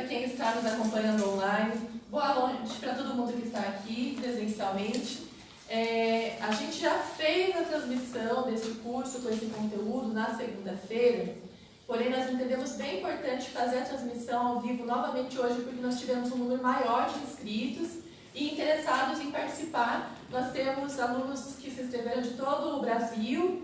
para quem está nos acompanhando online, boa noite para todo mundo que está aqui presencialmente. A gente já fez a transmissão desse curso com esse conteúdo na segunda-feira, porém nós entendemos bem importante fazer a transmissão ao vivo novamente hoje, porque nós tivemos um número maior de inscritos e interessados em participar. Nós temos alunos que se inscreveram de todo o Brasil,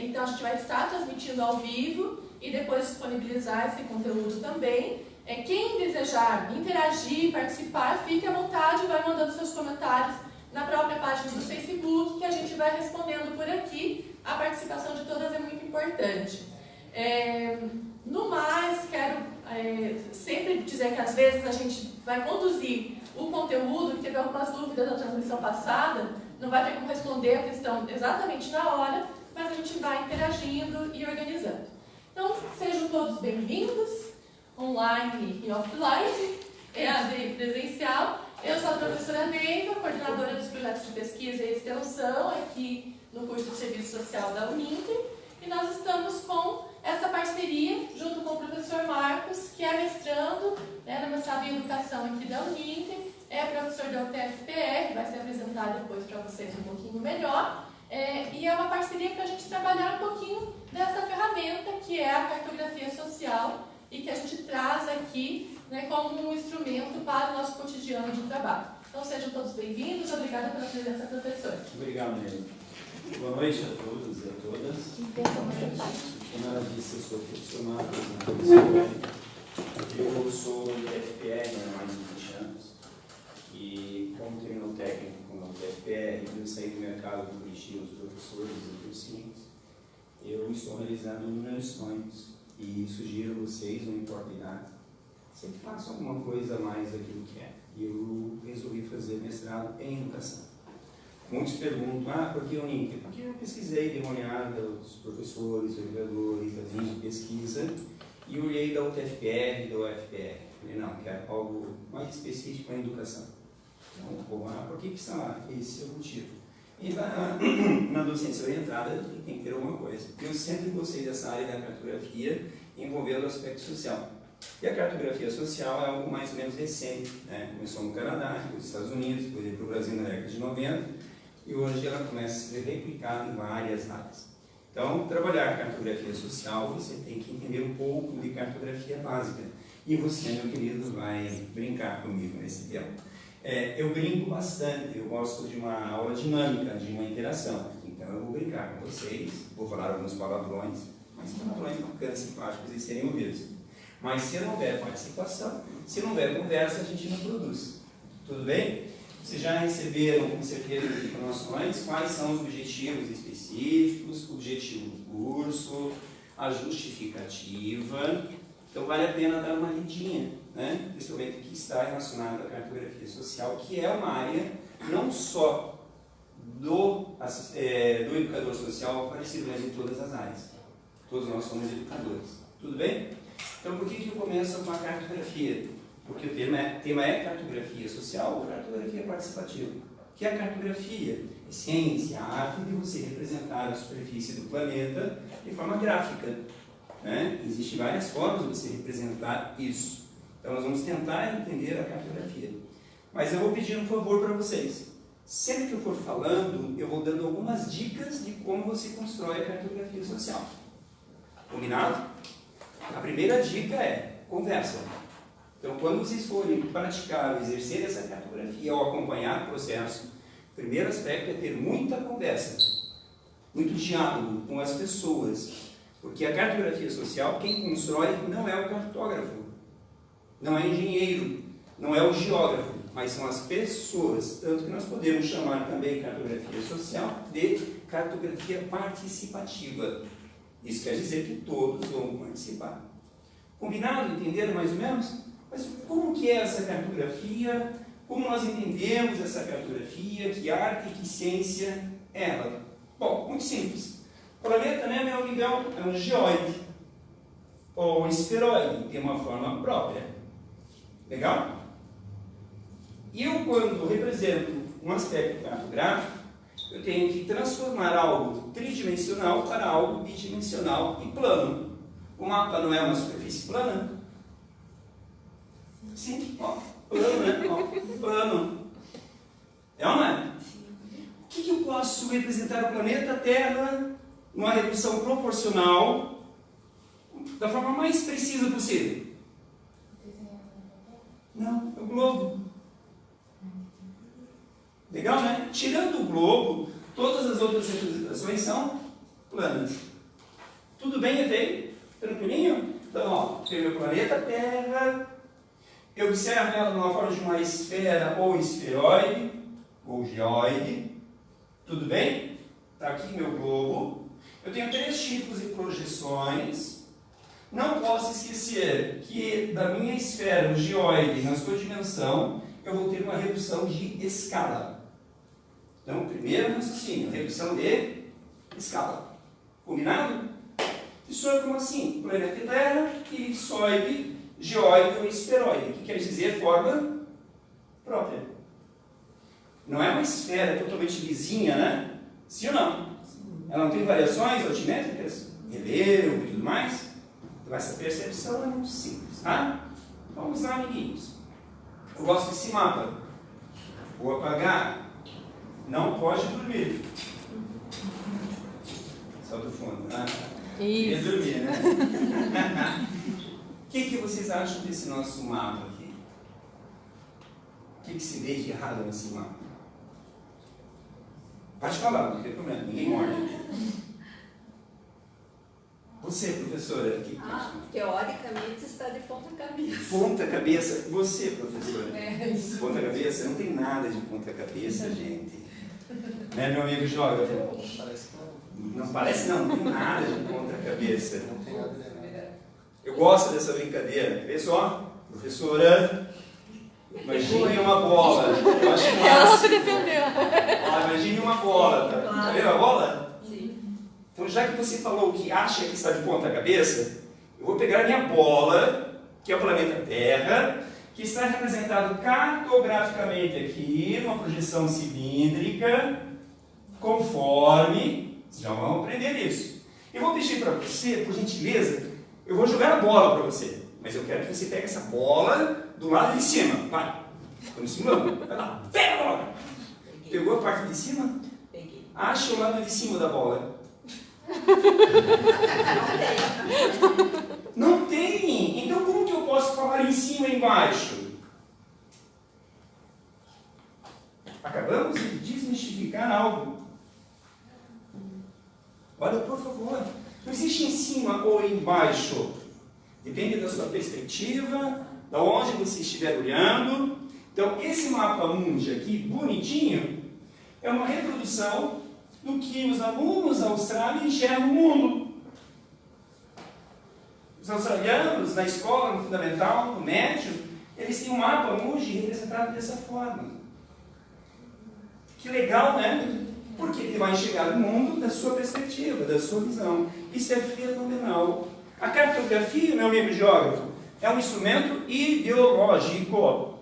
então a gente vai estar transmitindo ao vivo e depois disponibilizar esse conteúdo também. Quem desejar interagir, participar, fique à vontade, vai mandando seus comentários na própria página do Facebook, que a gente vai respondendo por aqui. A participação de todas é muito importante. No mais, quero sempre dizer que às vezes a gente vai conduzir o conteúdo, que teve algumas dúvidas na transmissão passada, não vai ter como responder a questão exatamente na hora, mas a gente vai interagindo e organizando. Então, sejam todos bem-vindos, online e offline, EAD e presencial. Eu sou a professora Neiva, coordenadora dos projetos de pesquisa e extensão aqui no curso de Serviço Social da Uninter, e nós estamos com essa parceria junto com o professor Marcos, que é mestrando no mestrado em Educação aqui da Uninter, é professor da UTFPR, vai se apresentar depois para vocês um pouquinho melhor, e é uma parceria para a gente trabalhar um pouquinho dessa ferramenta que é a cartografia social e que a gente traz aqui como um instrumento para o nosso cotidiano de trabalho. Então sejam todos bem-vindos, obrigada pela presença, professor. Obrigado, Nélio. Boa noite a todos e a todas. Como ela disse, eu sou profissional, eu sou do UTFPR há mais de 20 anos e como terminou técnico com a UTFPR, eu saí do mercado do corrigir os professores e cursinhos, eu estou realizando inúmeros sonhos e sugiro a vocês, não importa a idade, sempre façam alguma coisa a mais daquilo que é. E eu resolvi fazer mestrado em educação. Muitos perguntam, por que Uninter? Porque eu pesquisei, dei uma olhada, os professores, orientadores, as linhas de pesquisa, e olhei da UTFPR e da UFPR. Falei, não, quero algo mais específico para a educação. Então, por que está lá? Esse é o motivo. E na docência orientada tem que ter alguma coisa. Eu sempre gostei dessa área da cartografia envolvendo o aspecto social. E a cartografia social é algo mais ou menos recente, Começou no Canadá, depois nos Estados Unidos, depois veio para o Brasil na década de 90, e hoje ela começa a ser replicada em várias áreas. Então, trabalhar cartografia social, você tem que entender um pouco de cartografia básica. E você, meu querido, vai brincar comigo nesse tema. Eu brinco bastante, eu gosto de uma aula dinâmica, de uma interação. Então, eu vou brincar com vocês, vou falar alguns palavrões, mas palavrões bacanas, simpáticos e serem ouvidos. Mas se não houver participação, se não houver conversa, a gente não produz. Tudo bem? Vocês já receberam, com certeza, as informações, quais são os objetivos específicos, o objetivo do curso, a justificativa. Então, vale a pena dar uma lidinha, principalmente que está relacionado à cartografia social, que é uma área não só do educador social aparecido, mas em todas as áreas. Todos nós somos educadores. Tudo bem? Então, por que eu começo com a cartografia? Porque o tema é cartografia social ou cartografia participativa. O que é cartografia? É ciência, a arte de você representar a superfície do planeta de forma gráfica. Existem várias formas de você representar isso. Então, nós vamos tentar entender a cartografia. Mas eu vou pedir um favor para vocês. Sempre que eu for falando, eu vou dando algumas dicas de como você constrói a cartografia social. Combinado? A primeira dica é conversa. Então, quando vocês forem praticar ou exercer essa cartografia ou acompanhar o processo, o primeiro aspecto é ter muita conversa, muito diálogo com as pessoas. Porque a cartografia social, quem constrói não é o cartógrafo, não é o engenheiro, não é o geógrafo, mas são as pessoas. Tanto que nós podemos chamar também cartografia social de cartografia participativa. Isso quer dizer que todos vão participar. Combinado? Entenderam mais ou menos? Mas como que é essa cartografia? Como nós entendemos essa cartografia? Que arte e que ciência é ela? Bom, muito simples. O planeta, meu amigão, é um geóide. Ou um esferoide, tem uma forma própria. Legal? E eu, quando represento um aspecto cartográfico, eu tenho que transformar algo tridimensional para algo bidimensional e plano. O mapa não é uma superfície plana? Sim, ó, plano, né? Ó, plano. É ou não é? O que eu posso representar o planeta Terra numa redução proporcional da forma mais precisa possível? Não, é o globo. Legal, né? Tirando o globo, todas as outras representações são planas. Tudo bem até aí? Tranquilinho? Então, ó, tem o meu planeta Terra. Eu observo ela numa forma de uma esfera ou esferoide, ou geoide. Tudo bem? Está aqui meu globo. Eu tenho 3 tipos de projeções. Não posso esquecer que da minha esfera, o geoide, na sua dimensão, eu vou ter uma redução de escala. Então, primeiro raciocínio, redução de escala. Combinado? Professor, como assim? Planeta Terra, elipsoide, geoide ou esferoide, que quer dizer forma própria. Não é uma esfera totalmente lisinha, né? Sim ou não? Ela não tem variações altimétricas, relevo e tudo mais? Então essa percepção é muito simples, tá? Vamos lá, amiguinhos. Eu gosto desse mapa. Vou apagar. Não pode dormir. Só do fundo, né? Queria dormir, né? O que vocês acham desse nosso mapa aqui? O que se vê de errado nesse mapa? Pode falar, não tem problema, ninguém morde. Você, professora, o que acha? Teoricamente está de ponta cabeça. Ponta cabeça. Você, professora? Ponta cabeça? Não tem nada de ponta cabeça, gente. Né, meu amigo geógrafo? Não parece não, não tem nada de ponta cabeça. Eu gosto dessa brincadeira. Vê só, professora. Imagine uma bola. Eu acho que Ela se defendeu. Imagine uma bola. Tá vendo a bola? Sim. Então, já que você falou que acha que está de ponta cabeça, eu vou pegar a minha bola, que é o planeta Terra, que está representado cartograficamente aqui, numa projeção cilíndrica, conforme, vocês já vão aprender isso. Eu vou pedir para você, por gentileza, eu vou jogar a bola para você, mas eu quero que você pegue essa bola do lado de cima. Vai, estou em cima, vai lá, pega a bola. Pegou a parte de cima? Peguei. Acha o lado de cima da bola. Não tem! Então como que eu posso falar em cima e embaixo? Acabamos de desmistificar algo. Olha, por favor, não existe em cima ou embaixo. Depende da sua perspectiva, da onde você estiver olhando. Então, esse mapa mundi aqui, bonitinho, é uma reprodução do que os alunos da Austrália enxergam o mundo. Os australianos, na escola, no fundamental, no médio, eles têm um mapa mundi representado dessa forma. Que legal, né? Porque ele vai enxergar o mundo da sua perspectiva, da sua visão. Isso é fenomenal. A cartografia, meu amigo geógrafo, é um instrumento ideológico.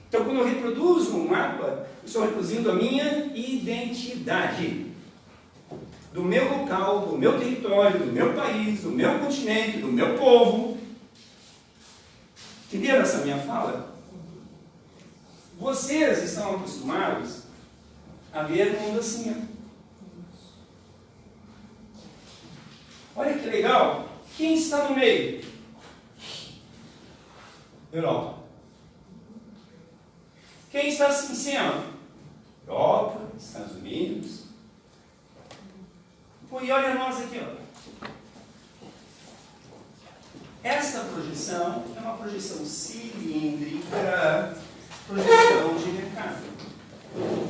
Então, quando eu reproduzo um mapa, eu estou reproduzindo a minha identidade. Do meu local, do meu território, do meu país, do meu continente, do meu povo. Entenderam essa minha fala? Vocês estão acostumados a ver o mundo assim. Olha que legal. Quem está no meio? Europa. Quem está em cima? Europa, Estados Unidos. Pô, e olha nós aqui, ó. Esta projeção é uma projeção cilíndrica, projeção de mercado.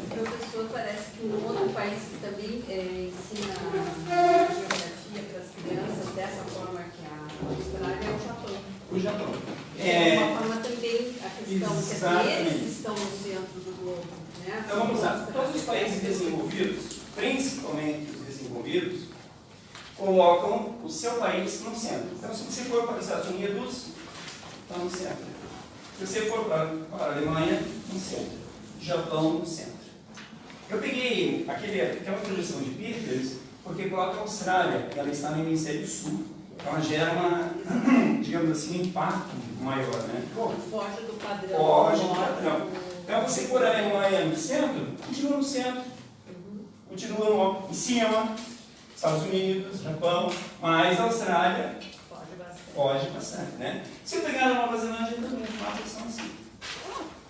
Professor, parece que um outro país que também ensina geografia para as crianças dessa forma que a Austrália é o Japão. O Japão. É uma forma também a questão Exatamente. que eles estão no centro do globo, né? Então vamos lá. Todos os países desenvolvidos, principalmente os desenvolvidos, colocam o seu país no centro. Então, se você for para os Estados Unidos, está no centro. Se você for para a Alemanha, no centro. Japão, no centro. Eu peguei aquela projeção de Peters, porque coloca a Austrália, ela está no hemisfério sul. Então, ela gera digamos assim, um impacto maior, né? Bom, Foge do padrão. foge do padrão. Então, você pôr a Alemanha no centro, continua no centro. Continua em cima, Estados Unidos, Japão, mas a Austrália foge bastante, né? Se eu pegar a Nova Zelândia também, os mapas são assim.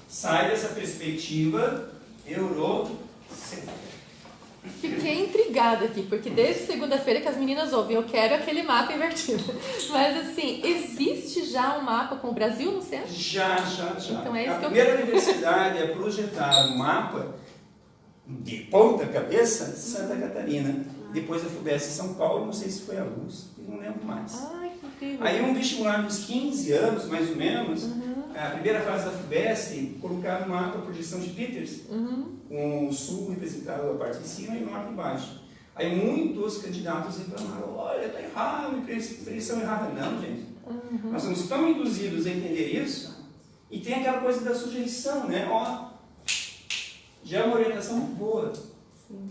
Sai dessa perspectiva eurocêntrica. Fiquei intrigada aqui, porque desde segunda-feira que as meninas ouvem, eu quero aquele mapa invertido. Mas assim, existe já um mapa com o Brasil no centro? Já. Então é isso A que eu primeira universidade a projetar um mapa de ponta cabeça, Santa Catarina. Depois a FUVEST em São Paulo, não sei se foi a Luz, não lembro mais. Ai, que incrível. Aí um vestibular dos 15 anos, mais ou menos, a primeira fase da FUVEST, colocaram no mapa a projeção de Peters, com o sul representado na parte de cima e o norte embaixo. Aí muitos candidatos reclamaram, olha, está errado, impressão errada. Não, gente. Nós somos tão induzidos a entender isso, e tem aquela coisa da sujeição, né? Ó, já é uma orientação muito boa. Sim.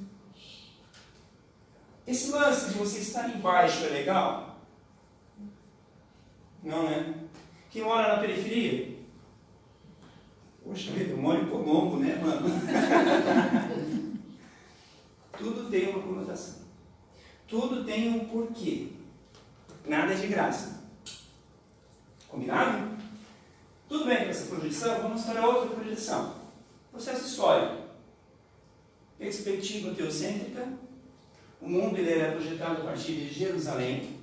Esse lance de você estar embaixo é legal? Não, né? Quem mora na periferia? Poxa vida, eu moro em Colombo, né, mano? Tudo tem uma conotação. Tudo tem um porquê. Nada é de graça. Combinado? Tudo bem com essa projeção? Vamos para outra projeção. Processo histórico. Perspectiva teocêntrica. O mundo ele era projetado a partir de Jerusalém.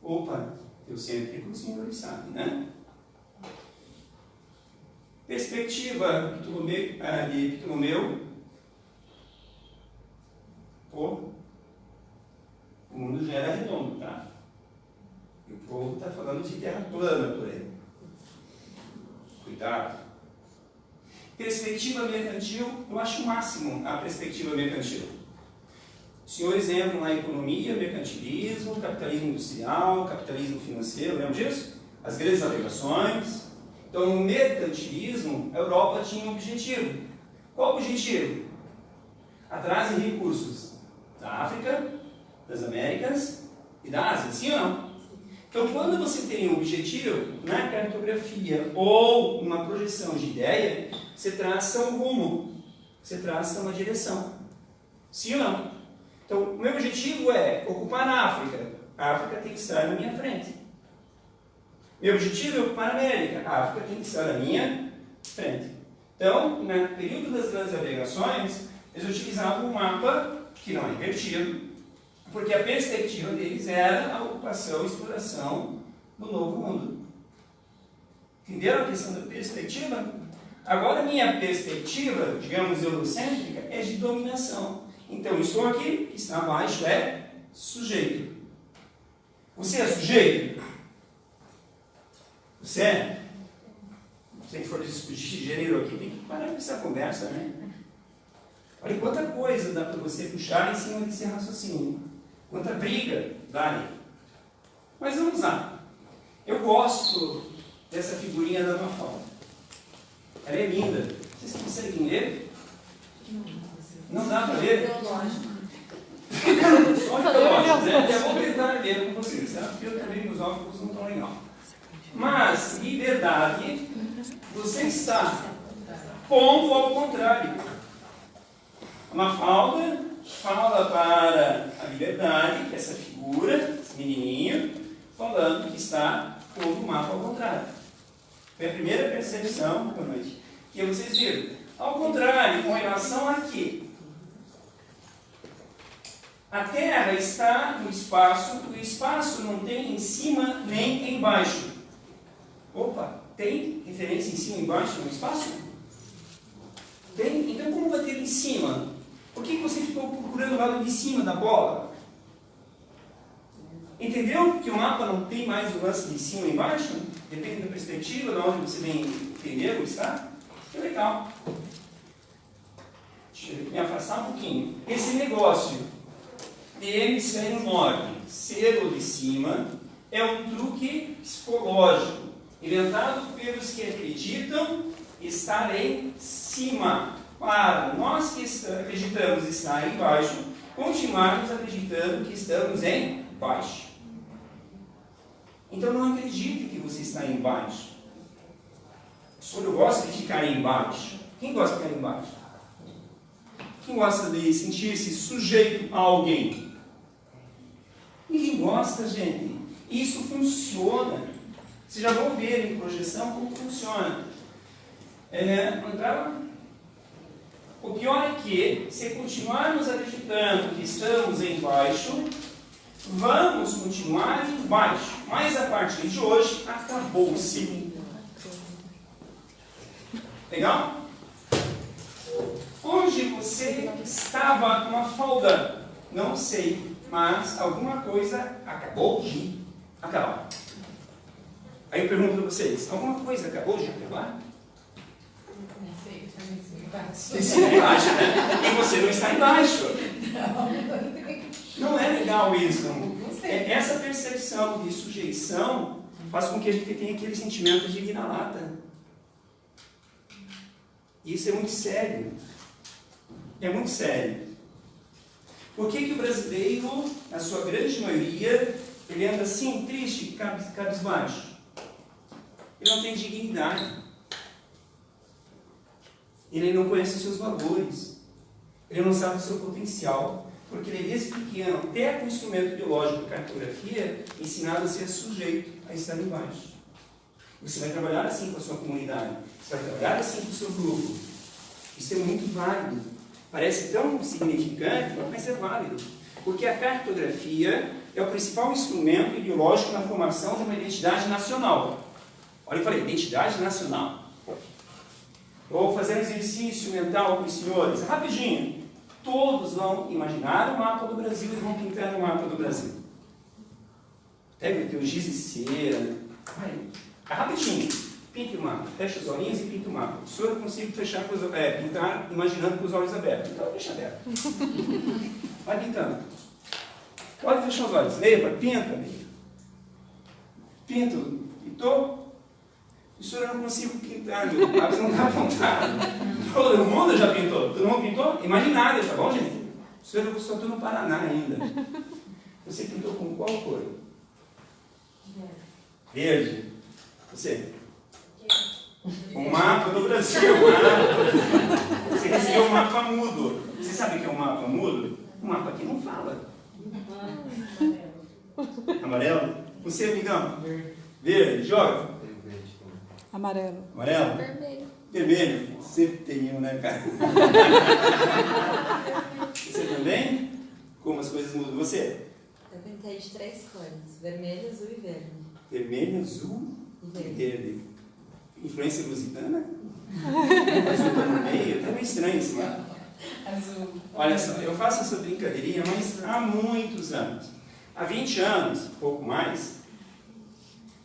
Opa, teocêntrico, os senhores sabem, né? Perspectiva de Ptolomeu. Pô, o mundo já era redondo, tá? E o povo está falando de terra plana por aí. Cuidado. Perspectiva mercantil, eu acho o máximo a perspectiva mercantil. Os senhores entram na economia, mercantilismo, capitalismo industrial, capitalismo financeiro, lembram disso? As grandes navegações. Então, no mercantilismo, a Europa tinha um objetivo. Qual o objetivo? Atrás de recursos da África, das Américas e da Ásia, sim ou não? Então, quando você tem um objetivo na cartografia ou uma projeção de ideia, você traça um rumo, você traça uma direção. Sim ou não? Então, o meu objetivo é ocupar a África. A África tem que estar na minha frente. Meu objetivo é ocupar a América. A África tem que estar na minha frente. Então, no período das grandes navegações, eles utilizavam um mapa que não é invertido, porque a perspectiva deles era a ocupação e exploração do novo mundo. Entenderam a questão da perspectiva? Agora, a minha perspectiva, digamos, eurocêntrica, é de dominação. Então, estou aqui, está abaixo é sujeito. Você é sujeito? Você é? Se a gente for discutir gênero aqui, tem que parar com essa conversa, né? Olha quanta coisa dá para você puxar em cima desse raciocínio. Quanta briga dá aí. Mas vamos lá. Eu gosto dessa figurinha da Mafalda. Ela é linda. Vocês conseguem ler? Não dá para ler? Só ideológico, né? Eu vou tentar ler com vocês, tá? Porque eu também os óculos não estão legal. Mas, liberdade, você está pondo ao contrário. A Mafalda fala para a liberdade, que é essa figura, esse menininho, falando que está pondo o mapa ao contrário. Foi a primeira percepção da noite. Que vocês viram. Ao contrário, com relação a quê? A Terra está no espaço, o espaço não tem em cima nem embaixo. Opa, tem referência em cima e embaixo no espaço? Tem? Então como vai ter em cima? Por que você ficou procurando o lado de cima da bola? Entendeu que o mapa não tem mais o lance de cima e embaixo? Depende da perspectiva, de onde você vem entender ou está? Que legal. Deixa eu me afastar um pouquinho. Esse negócio de hemisfério norte ser o de cima é um truque psicológico inventado pelos que acreditam estar em cima, para nós que acreditamos estar embaixo, continuarmos acreditando que estamos em baixo. Então não acredite que você está embaixo. O senhor gosta de ficar embaixo. Quem gosta de ficar embaixo? Quem gosta de sentir-se sujeito a alguém? Ninguém gosta, gente. Isso funciona. Vocês já vão ver em projeção como funciona. O pior é que, se continuarmos acreditando que estamos embaixo, vamos continuar embaixo. Mas a partir de hoje, acabou-se. Legal? Onde você estava com uma falda? Não sei, mas alguma coisa acabou de acabar. Aí eu pergunto para vocês, alguma coisa acabou de acabar? Não sei, Você acha, né? E você não está embaixo. Não é legal isso. Essa percepção de sujeição faz com que a gente tenha aquele sentimento de vira-lata. Isso é muito sério. É muito sério. Por que o brasileiro, na sua grande maioria, ele anda assim, triste, cabisbaixo? Ele não tem dignidade. Ele não conhece os seus valores. Ele não sabe o seu potencial. Porque ele, desde pequeno, até com o instrumento biológico da cartografia, é ensinado a ser sujeito a estar embaixo. Você vai trabalhar assim com a sua comunidade. Você vai trabalhar assim com o seu grupo. Isso é muito válido. Parece tão significante, mas é válido. Porque a cartografia é o principal instrumento ideológico na formação de uma identidade nacional. Olha, eu falei, identidade nacional. Vou fazer um exercício mental com os senhores, rapidinho. Todos vão imaginar o mapa do Brasil e vão pintar o mapa do Brasil. Pega o teu giz e cera. Vai, rapidinho. Pinte o mapa. Fecha os olhinhos e pinta o mapa. O senhor eu consigo fechar pintar imaginando com os olhos abertos. Então deixa aberto. Vai pintando. Pode fechar os olhos. Leva, pinta. Pinto. Pintou? O senhor eu não consigo pintar, meu lápis não está apontado. Todo mundo já pintou. Todo mundo pintou? Imaginário, tá bom, gente? O senhor eu só estou no Paraná ainda. Você pintou com qual cor? Verde. Você? O mapa do Brasil. Você recebeu um mapa mudo. Você sabe o que é um mapa mudo? Um mapa que não fala. Amarelo? Você, amigão? Verde. Joga. Amarelo. Amarelo? Vermelho. Vermelho. Sempre tem um, né, cara? Você também? Como as coisas mudam? Você? Eu pintei de 3 cores: vermelho, azul e verde. Vermelho, azul e verde. Influência lusitana? Azul está no meio, tá meio estranho isso, né? Azul. Olha só, eu faço essa brincadeirinha, mas há muitos anos. Há 20 anos, pouco mais,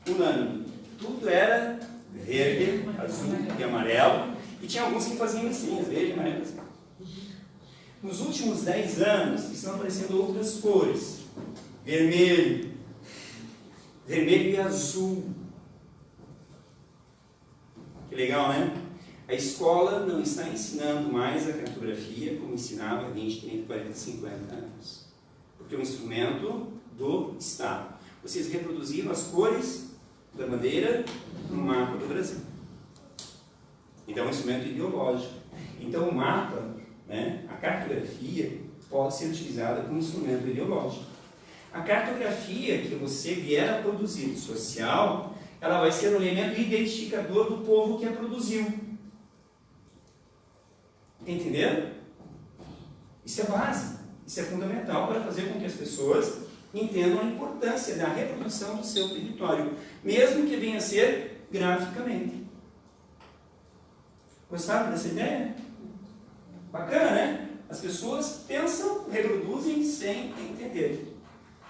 unânime. Tudo era verde, azul e amarelo. E tinha alguns que faziam listinhas, verde, amarelo. Nos últimos 10 anos, estão aparecendo outras cores. Vermelho. Vermelho e azul. Que legal, né? A escola não está ensinando mais a cartografia como ensinava há 20, 30, 40, 50 anos. Porque é um instrumento do Estado. Vocês reproduziram as cores da bandeira no mapa do Brasil. Então é um instrumento ideológico. Então o mapa, né, a cartografia, pode ser utilizada como instrumento ideológico. A cartografia que você vier a produzir social, ela vai ser um elemento identificador do povo que a produziu. Entenderam? Isso é básico, isso é fundamental para fazer com que as pessoas entendam a importância da reprodução do seu território, mesmo que venha a ser graficamente. Gostaram dessa ideia? Bacana, né? As pessoas pensam, reproduzem sem entender.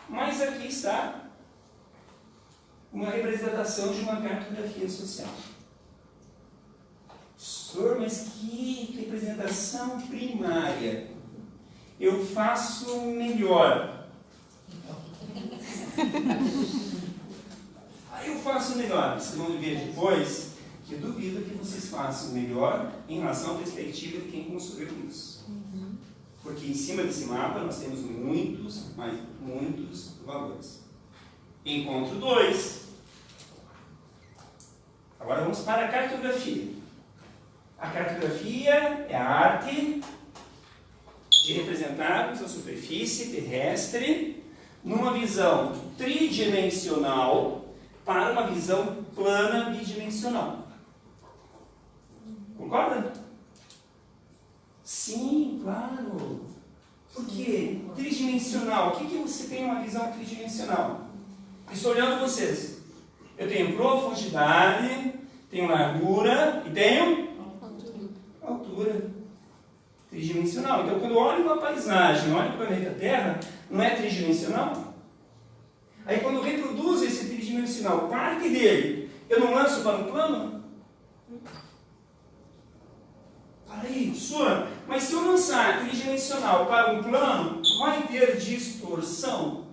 Mas aqui está uma representação de uma cartografia social. Senhor, mas que representação primária. Eu faço melhor. Aí eu faço melhor. Vocês vão ver depois que eu duvido que vocês façam melhor em relação à perspectiva de quem construiu isso. Porque em cima desse mapa nós temos muitos, mas muitos valores. Encontro 2. Agora vamos para a cartografia. A cartografia é a arte de representarmos a superfície terrestre numa visão tridimensional para uma visão plana bidimensional. Concorda? Sim, claro. Por quê? Tridimensional. O que você tem uma visão tridimensional? Estou olhando vocês. Eu tenho profundidade, tenho largura e tenho altura. Tridimensional. Então, quando eu olho uma paisagem, olho para o planeta Terra, não é tridimensional? Aí, quando eu reproduzo esse tridimensional, parte dele, eu não lanço para um plano? Aí, Sura, mas se eu lançar tridimensional para um plano, vai ter distorção?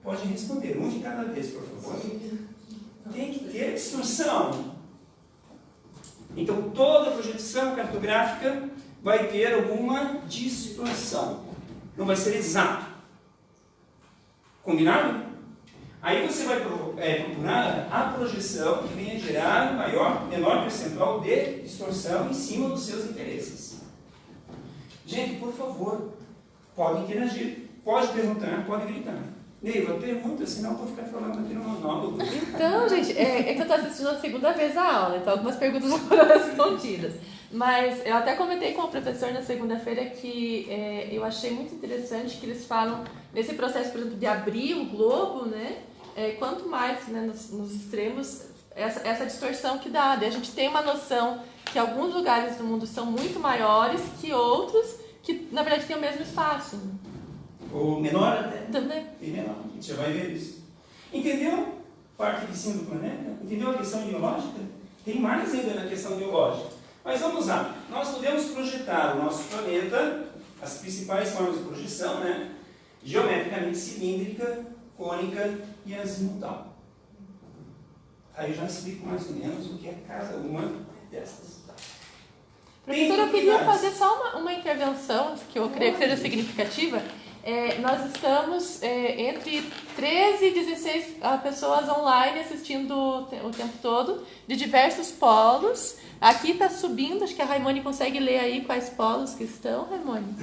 Pode responder, um de cada vez, por favor. Tem que ter distorção. Então, toda projeção cartográfica vai ter alguma distorção. Não vai ser exato. Combinado? Aí você vai procurar a projeção que venha gerar menor percentual de distorção em cima dos seus interesses. Gente, por favor, pode interagir, pode perguntar, pode gritar. Neiva, pergunta, senão eu vou ficar falando aqui no monólogo. Então, gente, é que eu estou assistindo a segunda vez a aula, então algumas perguntas já foram respondidas. Mas eu até comentei com o professor na segunda-feira que eu achei muito interessante que eles falam, nesse processo, por exemplo, de abrir o globo, né? Quanto mais, né, nos extremos, essa distorção que dá. A gente tem uma noção que alguns lugares do mundo são muito maiores que outros, que na verdade têm o mesmo espaço. Ou menor até. Também. E menor. A gente já vai ver isso. Entendeu? Parte de cima do planeta? Entendeu a questão ideológica? Tem mais ainda na questão ideológica. Mas vamos lá. Nós podemos projetar o nosso planeta, as principais formas de projeção, né? Geometricamente cilíndrica, cônica e azimutal. Aí eu já explico mais ou menos o que é cada uma dessas. Professora, eu queria fazer só uma intervenção, que eu creio que seja significativa. Nós estamos entre 13 e 16 pessoas online assistindo o tempo todo, de diversos polos. Aqui está subindo, acho que a Raimone consegue ler aí quais polos que estão, Raimone.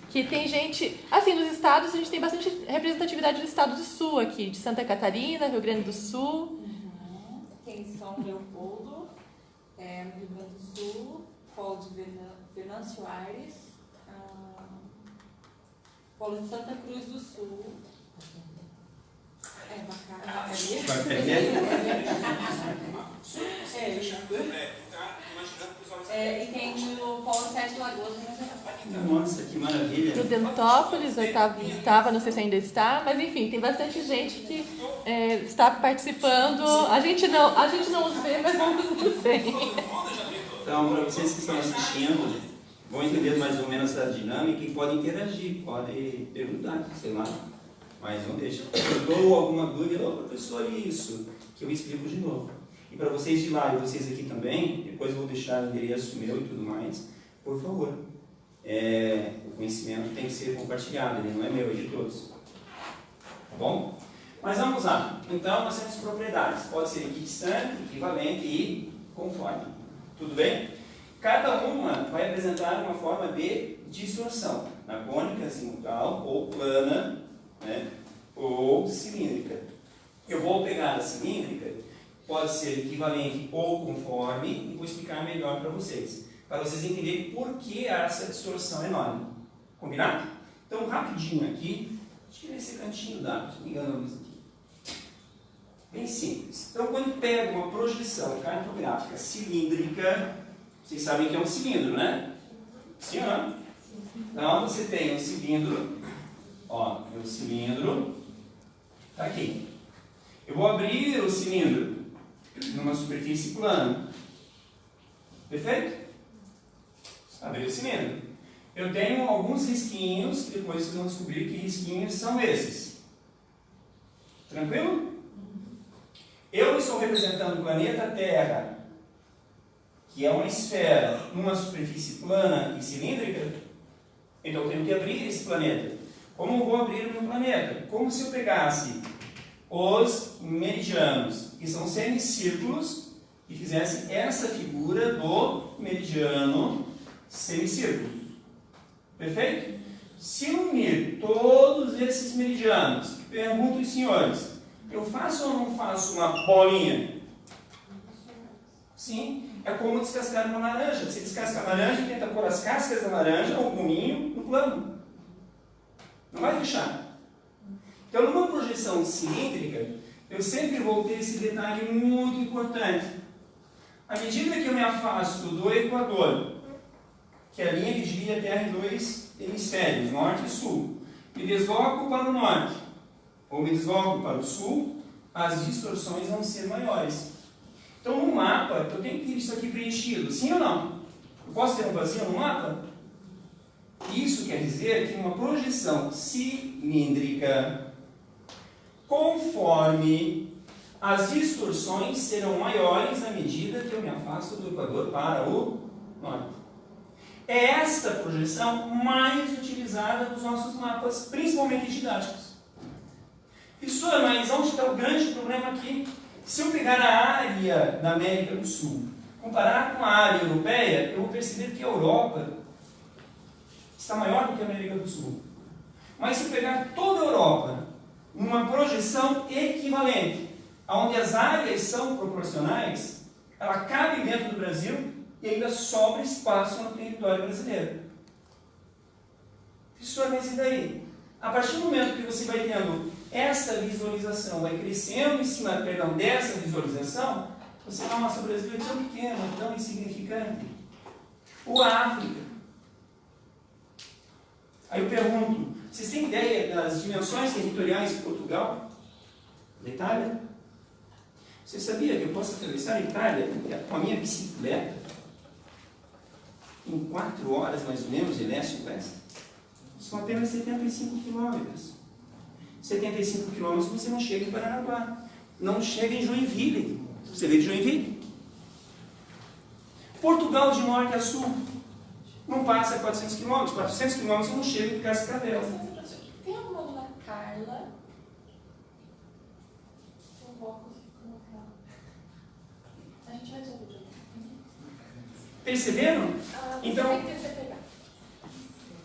Que tem gente, assim, nos estados a gente tem bastante representatividade do estado do sul aqui, de Santa Catarina, Rio Grande do Sul. Tem São Leopoldo, no Rio Grande do Sul, polo de Venâncio Aires, polo de Santa Cruz do Sul, e tem o polo de Sete Lagoas. Nossa, que maravilha. Prudentópolis, eu estava, não sei se ainda está, mas enfim, tem bastante gente que está participando. A gente não os vê, mas vamos nos ver. Então, para vocês que estão assistindo, vão entender mais ou menos essa dinâmica e podem interagir, podem perguntar, sei lá, mas não deixa. Se dou alguma dúvida, professor, isso, que eu explico de novo. E para vocês de lá e vocês aqui também, depois eu vou deixar o endereço meu e tudo mais, por favor. O conhecimento tem que ser compartilhado, ele não é meu, é de todos. Tá bom? Mas vamos lá. Então, nós temos propriedades. Pode ser equidistante, equivalente e conforme. Tudo bem? Cada uma vai apresentar uma forma de distorção. Na cônica, azimutal, ou plana, né? Ou cilíndrica. Eu vou pegar a cilíndrica, pode ser equivalente ou conforme, e vou explicar melhor para vocês. Para vocês entenderem por que há essa distorção enorme. Combinado? Então, rapidinho aqui, tira esse cantinho da, se não me engano, a luz aqui. Bem simples. Então, quando pega uma projeção cartográfica cilíndrica, vocês sabem que é um cilindro, né? Sim ou não? Então, você tem um cilindro, ó, o cilindro está aqui. Eu vou abrir o cilindro numa superfície plana. Perfeito? Abrir o cilindro. Eu tenho alguns risquinhos, que depois vocês vão descobrir que risquinhos são esses. Tranquilo? Eu estou representando o planeta Terra, que é uma esfera numa superfície plana e cilíndrica, então eu tenho que abrir esse planeta. Como eu vou abrir o meu planeta? Como se eu pegasse os meridianos, que são semicírculos, que fizessem essa figura do meridiano semicírculo. Perfeito? Se unir todos esses meridianos, pergunto aos senhores, eu faço ou não faço uma bolinha? Sim. É como descascar uma laranja. Você descasca a laranja e tenta pôr as cascas da laranja ou o gominho no plano. Não vai fechar. Então, numa projeção cilíndrica, eu sempre vou ter esse detalhe muito importante. À medida que eu me afasto do Equador, que é a linha que divide a Terra em dois hemisférios, norte e sul, me desloco para o norte, ou me desloco para o sul, as distorções vão ser maiores. Então, no mapa, eu tenho que ter isso aqui preenchido, sim ou não? Eu posso ter um vazio no mapa? Isso quer dizer que uma projeção cilíndrica, conforme as distorções serão maiores à medida que eu me afasto do Equador para o norte. É esta projeção mais utilizada nos nossos mapas, principalmente didáticos. Professor, mas onde está o grande problema aqui? Se eu pegar a área da América do Sul, comparar com a área europeia, eu vou perceber que a Europa está maior do que a América do Sul. Mas se eu pegar toda a Europa numa projeção equivalente, onde as áreas são proporcionais, ela cabe dentro do Brasil e ainda sobra espaço no território brasileiro. Professor, mas e daí? A partir do momento que você vai tendo essa visualização, vai crescendo em cima, dessa visualização, você fala, nossa, o Brasil é tão pequeno, tão insignificante. Ou a África. Aí eu pergunto, vocês têm ideia das dimensões territoriais de Portugal? Da Itália? Você sabia que eu posso atravessar a Itália com a minha bicicleta em 4 horas, mais ou menos, de leste a oeste? São apenas 75 quilômetros. 75 quilômetros você não chega em Paranaguá. Não chega em Joinville. Você veio de Joinville? Portugal de norte a sul não passa 400 quilômetros. 400 quilômetros não chega em Cascavel. Tem alguma dona Carla? A gente vai resolver. Perceberam? Então, tem que ser pegado.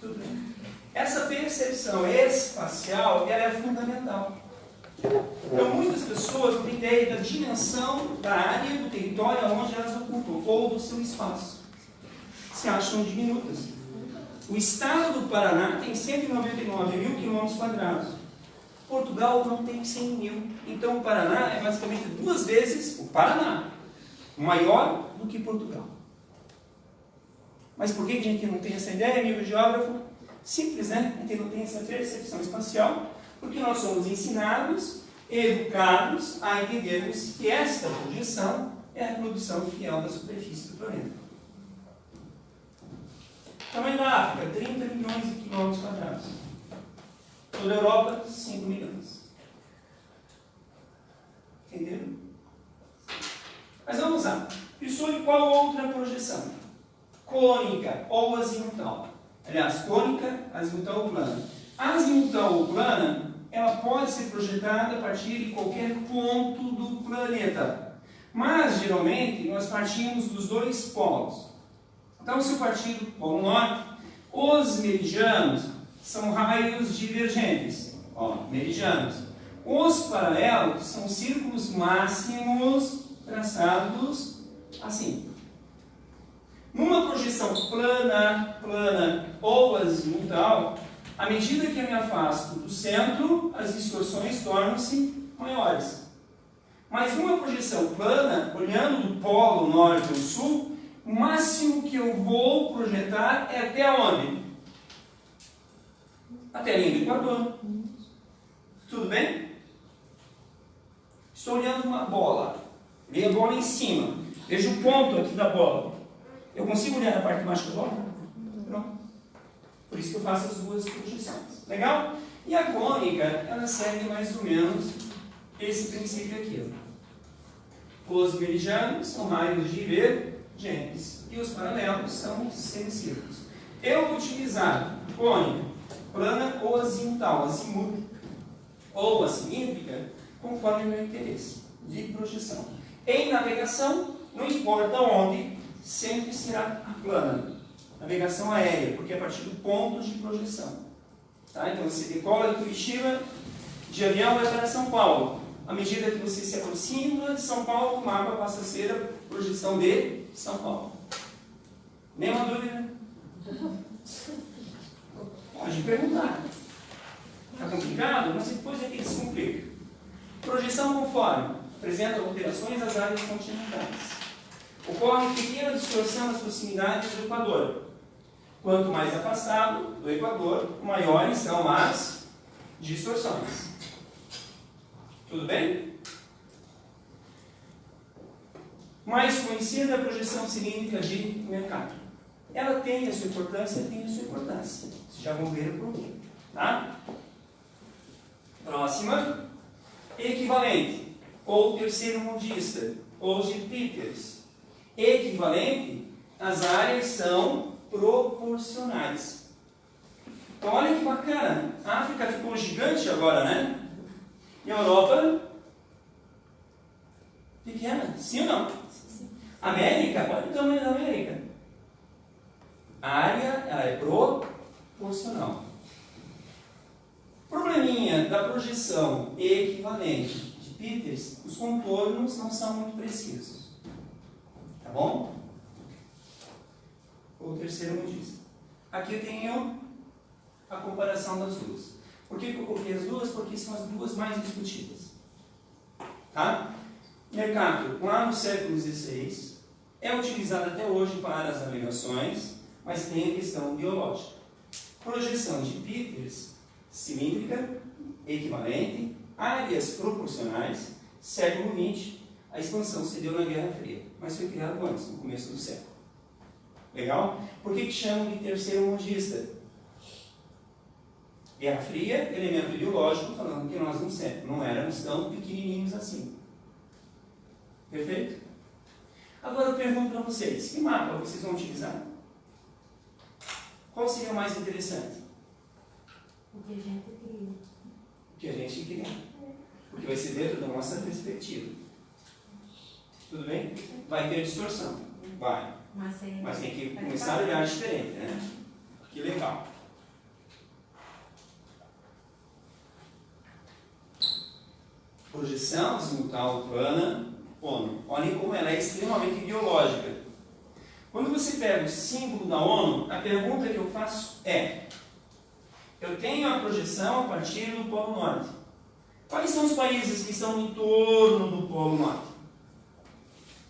tudo bem. Essa percepção espacial, ela é fundamental. Então, muitas pessoas não têm ideia da dimensão da área do território onde elas ocupam, ou do seu espaço. Se acham diminutas. O estado do Paraná tem 199 mil quilômetros quadrados. Portugal não tem 100 mil. Então, o Paraná é basicamente 2 vezes o Paraná. Maior do que Portugal. Mas por que a gente não tem essa ideia, amigo geógrafo? Simples, né? A gente não tem essa percepção espacial, porque nós somos ensinados, educados a entendermos que esta projeção é a produção fiel da superfície do planeta. Tamanho da África, 30 milhões de quilômetros quadrados. Toda a Europa, 5 milhões. Entenderam? Mas vamos lá. E sobre qual outra projeção? Cônica ou azimutal. Aliás, cônica, azimutal ou plana. A azimutal ou plana, ela pode ser projetada a partir de qualquer ponto do planeta. Mas, geralmente, nós partimos dos 2 polos. Então, se eu partir do polo norte, os meridianos são raios divergentes. Ó, meridianos. Os paralelos são círculos máximos traçados assim. Numa projeção plana ou azimutal, à medida que eu me afasto do centro, as distorções tornam-se maiores. Mas numa projeção plana, olhando do polo norte ao sul, o máximo que eu vou projetar é até onde? Até a linha do Equador. Tudo bem? Estou olhando uma bola. Vejo a bola em cima. Vejo o ponto aqui da bola. Eu consigo olhar a parte de baixo da bola? Não. Por isso que eu faço as 2 projeções. Legal? E a cônica, ela segue mais ou menos esse princípio aqui. Os meridianos são raios divergentes e os paralelos são semicírculos. Eu vou utilizar cônica, plana ou azimutal, azimuta ou assímétrica, conforme o meu interesse de projeção. Em navegação, não importa onde, sempre será plana. Navegação aérea, porque é a partir do ponto de projeção. Tá? Então, você decola de Curitiba, de avião vai para São Paulo. À medida que você se aproxima de São Paulo, o mapa passa a ser a projeção de São Paulo. Nenhuma dúvida? Pode perguntar. Está complicado? Mas depois é que ele se complica. Projeção conforme apresenta alterações às áreas continentais. Ocorre pequena distorção nas proximidades do Equador. Quanto mais afastado do Equador, maiores são as distorções. Tudo bem? Mais conhecida é a projeção cilíndrica de Mercator. Ela tem a sua importância, Vocês já vão ver por quê. Tá? Próxima. Equivalente, ou terceiro mundista, ou de Peters. Equivalente, as áreas são proporcionais. Então, olha que bacana. A África ficou gigante agora, né? E a Europa? Pequena. Sim ou não? Sim. América? Olha o tamanho da América. A área ela é proporcional. Probleminha da projeção equivalente de Peters, os contornos não são muito precisos. Tá bom? O terceiro mundista. Aqui eu tenho a comparação das duas. Por que eu coloquei as duas? Porque são as duas mais discutidas. Tá? Mercator, lá no século XVI, é utilizado até hoje para as navegações, mas tem a questão biológica. Projeção de Peters, cilíndrica, equivalente, áreas proporcionais, século XX, a expansão se deu na Guerra Fria, mas foi criado antes, no começo do século. Legal? Por que chamam de terceiro mundista? Guerra Fria, elemento ideológico, falando que nós não éramos tão pequenininhos assim. Perfeito? Agora eu pergunto para vocês, que mapa vocês vão utilizar? Qual seria o mais interessante? O que a gente cria. O que a gente cria. Porque vai ser dentro da nossa perspectiva. Tudo bem? Vai ter distorção. Vai. Mas tem que começar a olhar diferente, né? Que legal. Projeção azimutal plana, ONU. Olhem como ela é extremamente biológica. Quando você pega o símbolo da ONU, a pergunta que eu faço é: eu tenho a projeção a partir do Polo Norte. Quais são os países que estão em torno do Polo Norte?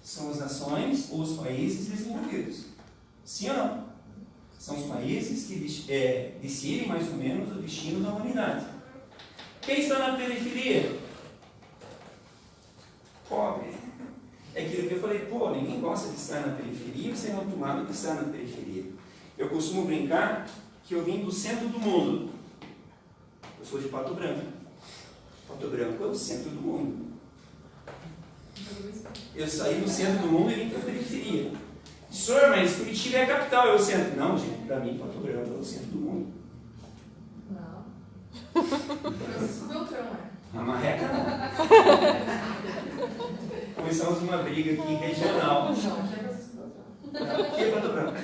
São as nações ou os países desenvolvidos. Sim ou não? São os países que decidem mais ou menos o destino da humanidade. Quem está na periferia? Pobre. É aquilo que eu falei, ninguém gosta de estar na periferia, você é acostumado de estar na periferia. Eu costumo brincar que eu vim do centro do mundo. Eu sou de Pato Branco. Pato Branco é o centro do mundo. Eu saí do centro do mundo e vim para a periferia. Senhor, mas Curitiba é a capital, é o centro. Não, gente, para mim Pato Branco é o centro do mundo. Não. Francisco Beltrão, A marreca não. Começamos uma briga aqui regional. Não, aqui é Francisco Beltrão. Aqui é Pato Branco.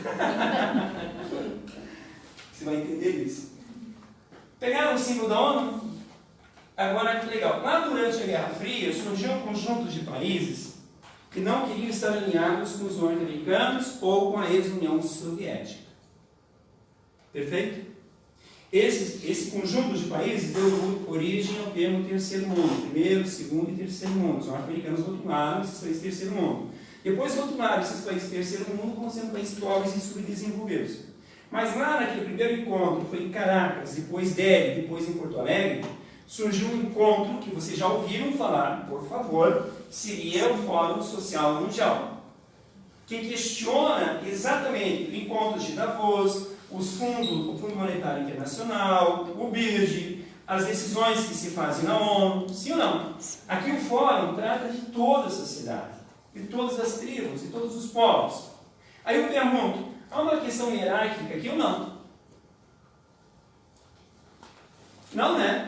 Você vai entender isso. Pegaram o símbolo da ONU? Agora, que legal. Lá durante a Guerra Fria, surgiu um conjunto de países que não queriam estar alinhados com os norte-americanos ou com a ex-União Soviética. Perfeito? Esse conjunto de países deu origem ao termo terceiro mundo. Primeiro, segundo e terceiro mundo. Os norte-americanos rotumaram esses países terceiro mundo. Depois rotumaram esses países terceiro mundo como sendo países pobres e subdesenvolvidos. Mas lá naquele primeiro encontro, foi em Caracas, depois Delhi, depois em Porto Alegre, surgiu um encontro que vocês já ouviram falar, por favor, seria o Fórum Social Mundial, que questiona exatamente o encontro de Davos, o Fundo Monetário Internacional, o BID, as decisões que se fazem na ONU, sim ou não? Aqui o Fórum trata de toda a sociedade, de todas as tribos, de todos os povos. Aí eu pergunto, há uma questão hierárquica aqui ou não? Não, né?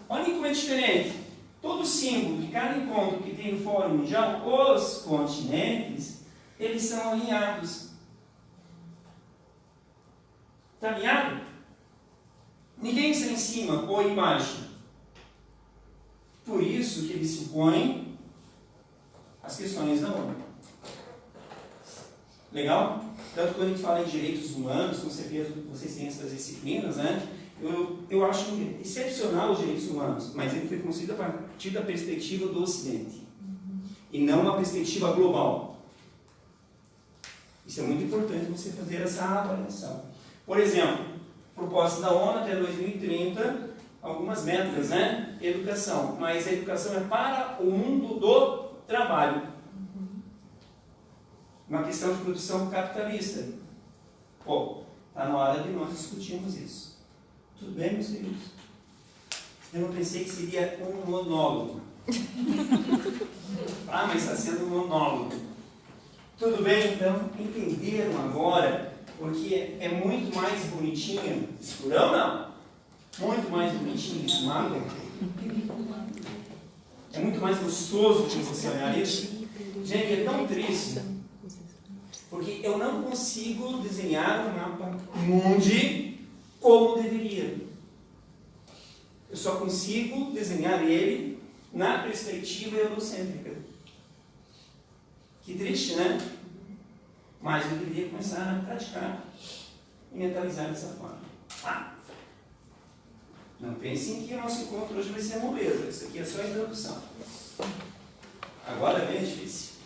Olhem como é diferente. Todo símbolo de cada encontro que tem no Fórum Mundial, os continentes, eles são alinhados. Está alinhado? Ninguém está em cima ou embaixo. Por isso que eles se opõem às questões da ONU. Legal? Tanto quando a gente fala em direitos humanos, com certeza vocês têm essas disciplinas, né? Eu acho excepcional os direitos humanos, mas ele foi construído a partir da perspectiva do Ocidente. E não uma perspectiva global. Isso é muito importante você fazer essa avaliação. Por exemplo, proposta da ONU até 2030, algumas metas, né? Educação. Mas a educação é para o mundo do trabalho. Uma questão de produção capitalista. Pô, está na hora de nós discutirmos isso. Tudo bem, meus queridos? Eu não pensei que seria um monólogo. Ah, mas está sendo um monólogo. Tudo bem, então? Entenderam agora? Porque é muito mais bonitinho. Escurão, não? Muito mais bonitinho esse mapa. É muito mais gostoso de você olhar isso. Gente, é tão triste. Porque eu não consigo desenhar um mapa mundi como deveria. Eu só consigo desenhar ele na perspectiva eurocêntrica. Que triste, né? Mas eu deveria começar a praticar e mentalizar dessa forma. Não pensem que o nosso encontro hoje vai ser moleza. Isso aqui é só a introdução. Agora é bem difícil.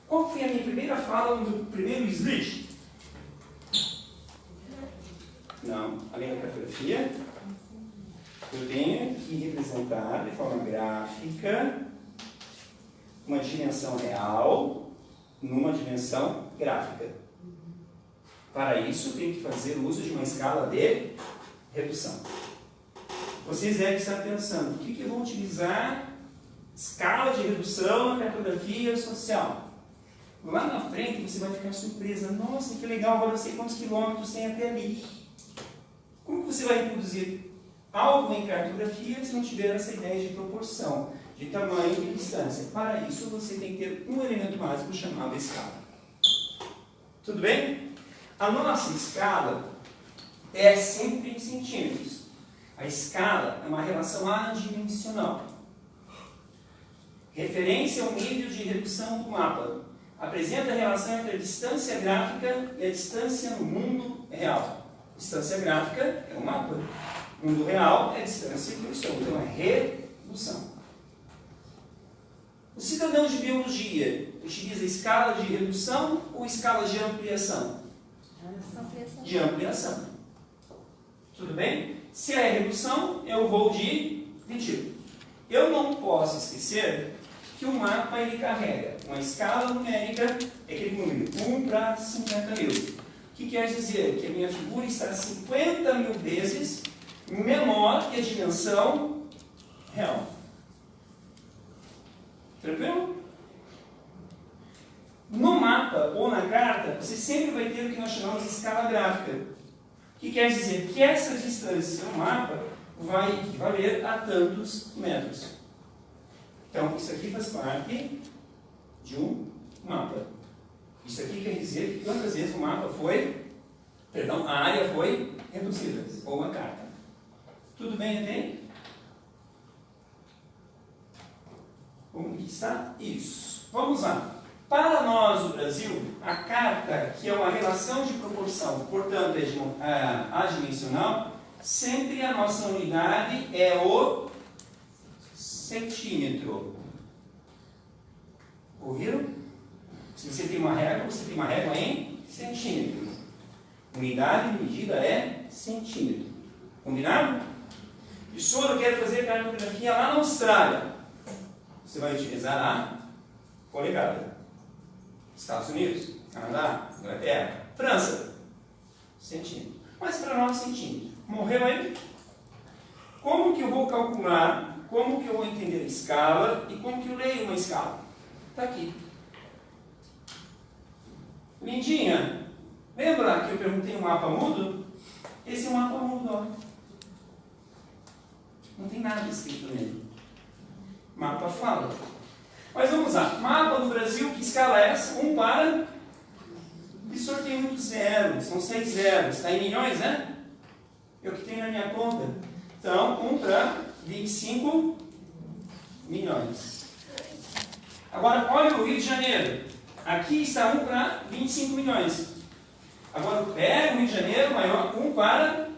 Qual foi a minha primeira fala no primeiro slide? Não, além da cartografia, eu tenho que representar de forma gráfica uma dimensão real numa dimensão gráfica. Para isso, eu tenho que fazer uso de uma escala de redução. Vocês devem estar pensando, o que eu vou utilizar escala de redução na cartografia social? Lá na frente você vai ficar surpresa. Nossa, que legal, agora eu sei quantos quilômetros tem até ali. Como que você vai reproduzir algo em cartografia se não tiver essa ideia de proporção, de tamanho e distância? Para isso você tem que ter um elemento básico chamado escala. Tudo bem? A nossa escala é sempre em centímetros. A escala é uma relação adimensional. Referência ao nível de redução do mapa. Apresenta a relação entre a distância gráfica e a distância no mundo real. Distância gráfica é o mapa. Mundo real é a distância que eu estou. Então é redução. O cidadão de biologia utiliza escala de redução ou escala de ampliação? De ampliação. Tudo bem? Se é redução, eu vou de retiro. Eu não posso esquecer que o mapa ele carrega uma escala numérica, é aquele número 1 para 50 mil. O que quer dizer? Que a minha figura está 50 mil vezes menor que a dimensão real. Tranquilo? No mapa ou na carta, você sempre vai ter o que nós chamamos de escala gráfica. O que quer dizer? Que essa distância no mapa vai equivaler a tantos metros. Então, isso aqui faz parte de um mapa. Isso aqui quer dizer que quantas vezes o mapa foi, a área foi reduzida, ou uma carta. Tudo bem, entende? Como que está? Isso. Vamos lá. Para nós, o Brasil, a carta, que é uma relação de proporção, portanto, é adimensional, sempre a nossa unidade é o centímetro. Ouviram? Se você tem uma régua, você tem uma régua em centímetro. Unidade de medida é centímetro. Combinado? E se eu quero fazer cartografia lá na Austrália, você vai utilizar a polegada. Estados Unidos, Canadá, Inglaterra, França, centímetro. Mas para nós, centímetro. Morreu aí? Como que eu vou calcular, como que eu vou entender a escala e como que eu leio uma escala? Está aqui. Lindinha, lembra que eu perguntei um mapa mudo? Esse é um mapa mudo, ó. Não tem nada escrito nele. Mapa fala. Mas vamos lá. Mapa do Brasil, que escala é essa? 1 para... E sorteio muito zero. São 6 zeros. Está em milhões, né? É o que tem na minha conta. Então, 1 para 25 milhões. Agora, olha o Rio de Janeiro. Aqui está 1 para 25 milhões. Agora, eu pego o Rio de Janeiro, maior, 1 para...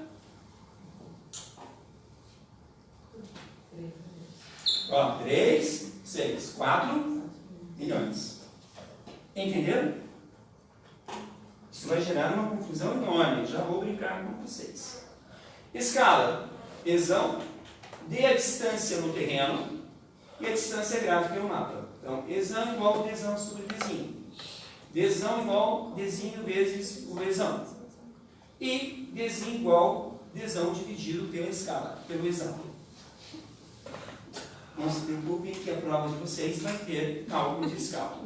Ó, 3, 6, 4 milhões. Entenderam? Isso vai gerar uma confusão enorme. Já vou brincar com vocês. Escala. Exão. Dê a distância no terreno e a distância gráfica no mapa. Então, exão igual desão sobre desinho. Desão igual desinho vezes o exão. E desinho igual desão dividido pela escala, pelo exão. Não se preocupem que a prova de vocês vai ter cálculo de escala.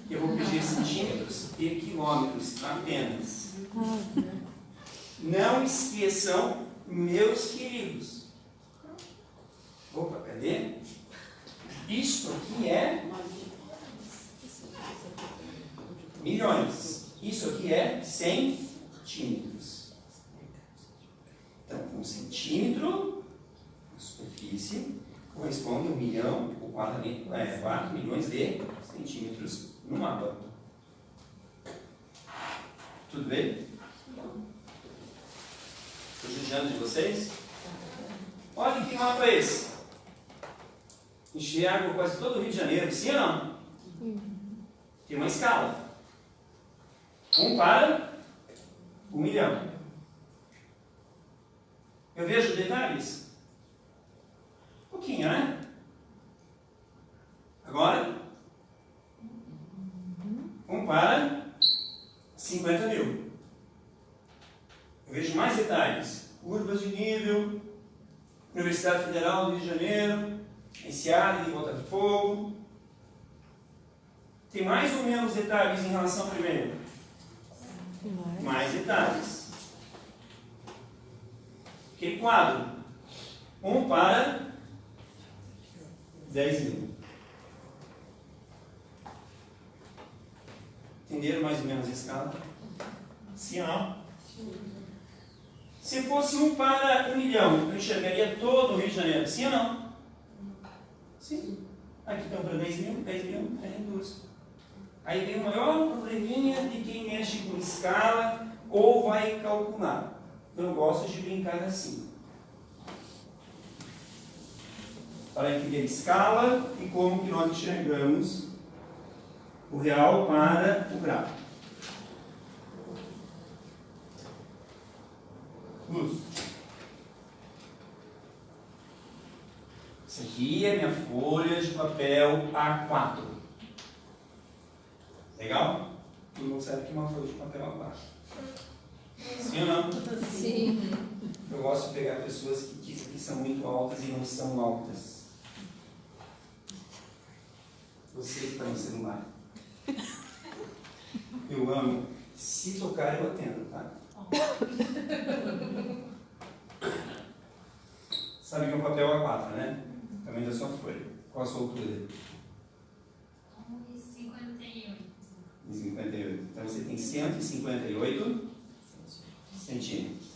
Eu vou pedir centímetros e quilômetros apenas. Não esqueçam, meus queridos. Opa, cadê? Isto aqui é milhões. Isso aqui é centímetros. Então, 1 centímetro, a superfície, corresponde a 1 milhão, ou 4 milhões de centímetros no mapa. Tudo bem? Estou judiando de vocês? Olha que mapa é esse. Enxergo quase todo o Rio de Janeiro, sim ou não? Tem uma escala. 1 para 1 milhão. Eu vejo detalhes? Um pouquinho, né? Agora, 1 para 50 mil. Eu vejo mais detalhes. Curvas de nível, Universidade Federal do Rio de Janeiro, Enseada de Botafogo. Tem mais ou menos detalhes em relação ao primeiro? Mais detalhes. Aquele quadro. 1 para 10 mil. Entenderam mais ou menos a escala? Sim ou não? Se fosse 1 para 1 milhão, eu enxergaria todo o Rio de Janeiro. Sim ou não? Sim. Aqui estão para 10 mil, é reduz. Aí tem o maior probleminha de quem mexe com escala ou vai calcular. Eu gosto de brincar assim. Para entender a escala e como que nós enxergamos o real para o gráfico. Luz. Isso aqui é minha folha de papel A4. Legal? Todo mundo sabe que é uma folha de papel A4. Sim ou não? Sim. Eu gosto de pegar pessoas que dizem que são muito altas e não são altas. Você que está no celular. Eu amo. Se tocar, eu atendo, tá? Sabe que é um papel A4, né? Tamanho da sua folha. Qual a sua altura? 1,58. 1,58. Então você tem 158 centímetros.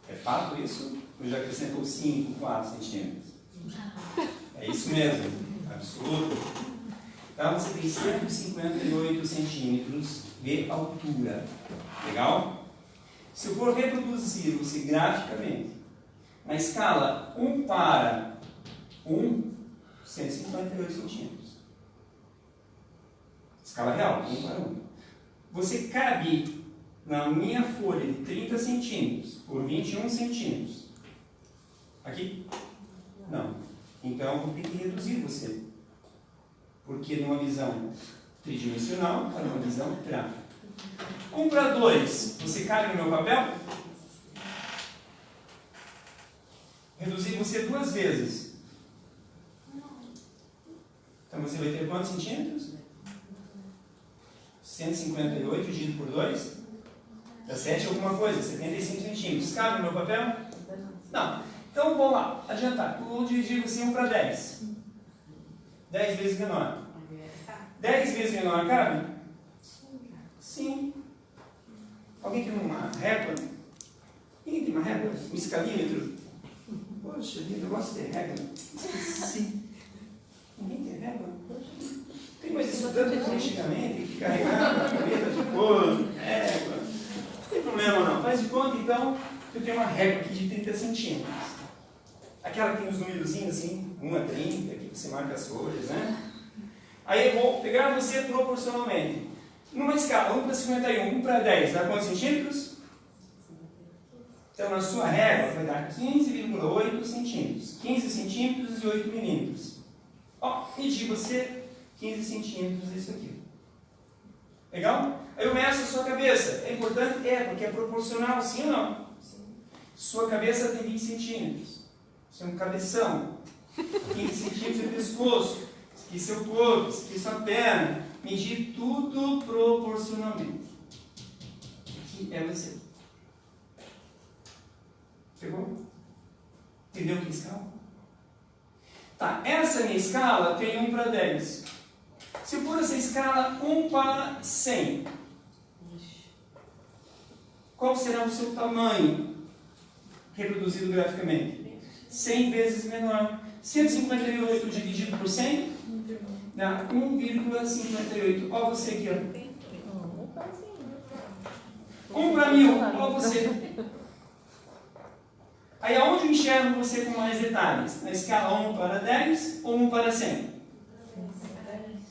É fato isso? Ou já acrescentou 5, 4 centímetros? É isso mesmo. Absoluto. Então você tem 158 centímetros de altura. Legal? Se eu for reproduzir você graficamente, na escala 1 para 1, 158 centímetros. Escala real, 1 para 1. Você cabe na minha folha de 30 centímetros por 21 centímetros. Aqui? Não. Então eu vou ter que reduzir você. Porque numa visão tridimensional para uma visão gráfica. 1 para 2, você cabe no meu papel? Reduzir você 2 vezes. Então você vai ter quantos centímetros? 158 dividido por 2? Dá 7 alguma coisa, 75 centímetros. Cabe no meu papel? Não. Então, vamos lá, adiantar. Vou dividir assim 1 para 10. 10 vezes menor. 10 vezes menor cabe? Sim. Alguém tem uma régua? Ninguém tem uma régua? Um escalímetro? Poxa vida, eu gosto de régua. Sim. Ninguém tem régua? Tem mais estudante que antigamente que carregava a caneta de couro, régua. Não tem problema não. Faz de conta então que eu tenho uma régua aqui de 30 centímetros. Aquela que tem os númerozinhos assim, 1 a 30, que você marca as cores, né? Aí eu vou pegar você proporcionalmente. Numa escala 1 para 51, 1 para 10, dá quantos centímetros? Então na sua régua vai dar 15,8 centímetros. 15 centímetros e 8 milímetros. Ó, medi você 15 centímetros isso aqui. Legal? Aí eu meço a sua cabeça. É importante? É, porque é proporcional, sim ou não? Sim. Sua cabeça tem 20 centímetros. Isso é um cabeção. 15 centímetros é pescoço. Isso aqui é seu corpo, isso aqui é sua perna. Medir tudo proporcionalmente. Aqui é você. Pegou? Entendeu que escala? Tá, essa minha escala tem 1 para 10. Se eu pôr essa escala 1 para 100, qual será o seu tamanho reproduzido graficamente? 100 vezes menor. 158 dividido por 100 dá 1,58. Olha você aqui, ó. 1 para 1000, olha você. Aí aonde eu enxergo você com mais detalhes? Na escala 1 para 10 ou 1 para 100?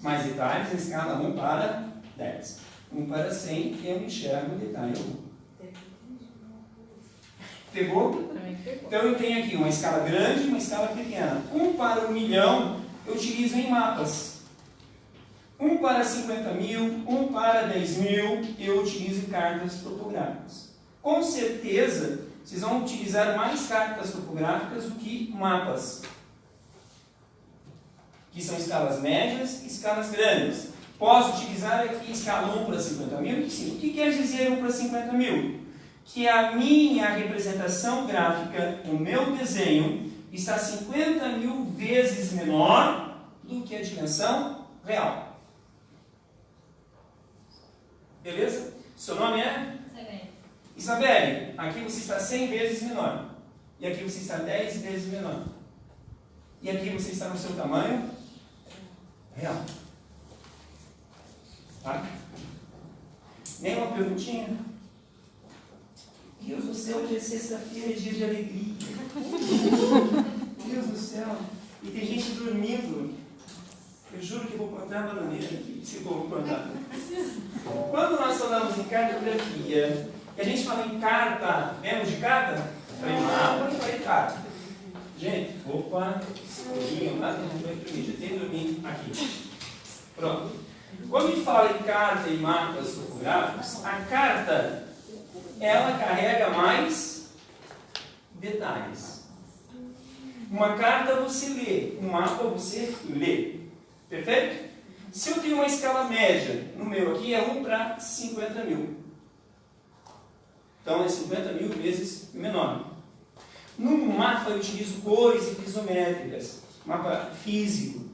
Mais detalhes na escala 1 para 10. 1 para 100 eu enxergo o detalhe 1. Pegou? Então eu tenho aqui uma escala grande e uma escala pequena. 1 para 1 milhão eu utilizo em mapas. 1 para 50 mil, 1 para 10 mil eu utilizo em cartas topográficas. Com certeza vocês vão utilizar mais cartas topográficas do que mapas, que são escalas médias e escalas grandes. Posso utilizar aqui escala 1 para 50 mil? Sim. O que quer dizer 1 para 50 mil? Que a minha representação gráfica, o meu desenho, está 50 mil vezes menor do que a dimensão real. Beleza? Seu nome é? Isabelle, aqui você está 100 vezes menor. E aqui você está 10 vezes menor. E aqui você está no seu tamanho real. Tá? Nenhuma perguntinha? Deus do céu, hoje é sexta-feira, é dia de alegria. Deus do céu. E tem gente dormindo. Eu juro que eu vou plantar a bananeira aqui. Se for, vou plantar. Quando nós falamos em cartografia, e a gente fala em carta, lembra de carta? Falei mapa e falei carta. Gente, opa, escurinho, lá dentro vai dormir, já tem dormindo aqui. Pronto. Quando a gente fala em carta e mapas topográficos, a carta, ela carrega mais detalhes. Uma carta você lê, um mapa você lê. Perfeito? Se eu tenho uma escala média, no meu aqui é 1 para 50 mil. Então é 50 mil vezes menor. No mapa eu utilizo cores isométricas, mapa físico,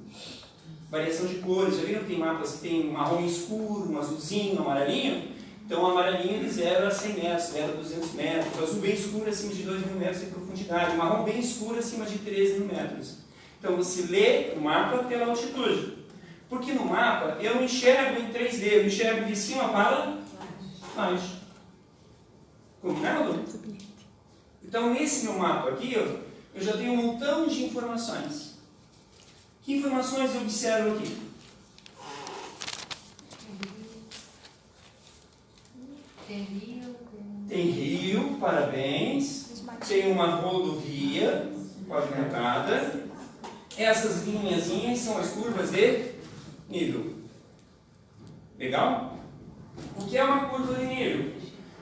variação de cores. Já viram que tem mapas que tem um marrom escuro, um azulzinho, um amarelinho? Então o amarelinho é de 0 a 100 metros, 0 a 200 metros, o azul bem escuro acima de 2.000 metros de profundidade, o marrom bem escuro acima de 13.000 metros. Então você lê o mapa pela altitude. Porque no mapa eu não enxergo em 3D, eu enxergo de cima para baixo. Combinado? Então nesse meu mapa aqui, ó, eu já tenho um montão de informações. Que informações eu observo aqui? Tem rio, parabéns. Tem uma rodovia, pavimentada. Essas linhazinhas são as curvas de nível. Legal? O que é uma curva de nível?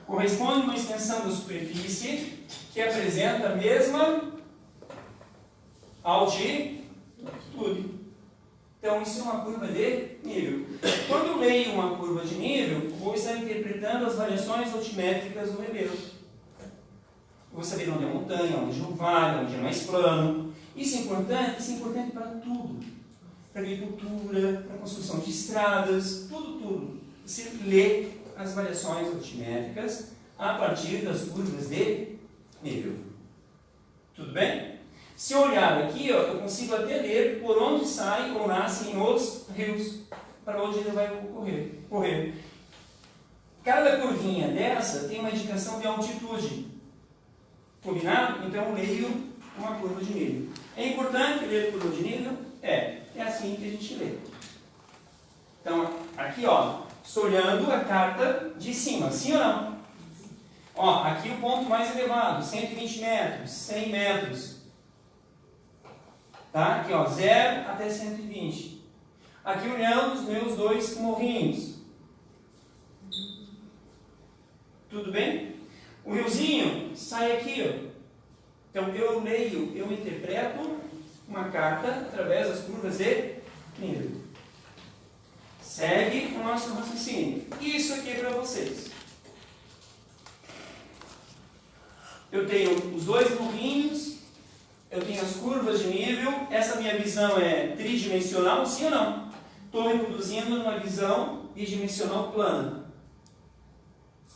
Corresponde a uma extensão da superfície que apresenta a mesma altitude. Então, isso é uma curva de nível. Quando eu leio uma curva de nível, vou estar interpretando as variações altimétricas do relevo. vou saber onde é montanha, onde é um vale, onde é mais plano. Isso é importante para tudo. Para agricultura, para a construção de estradas, tudo. Você lê as variações altimétricas a partir das curvas de nível. Tudo bem? Se eu olhar aqui, ó, eu consigo até ler por onde saem ou nascem os rios, para onde ele vai correr. Cada curvinha dessa tem uma indicação de altitude. Combinado? Então eu leio uma curva de nível. É importante ler curva de nível? É assim que a gente lê. Então, aqui, ó, estou olhando a carta de cima, sim ou não? Ó, aqui o ponto mais elevado, 120 metros, 100 metros. Tá? Aqui, ó, 0 até 120. Aqui olhando os meus dois morrinhos. Tudo bem? O riozinho sai aqui, ó. Então eu leio, eu interpreto uma carta através das curvas de nível. Segue o nosso raciocínio. Isso aqui é para vocês. Eu tenho os dois morrinhos, eu tenho as curvas de nível, essa minha visão é tridimensional, sim ou não? Estou reproduzindo uma visão bidimensional plana.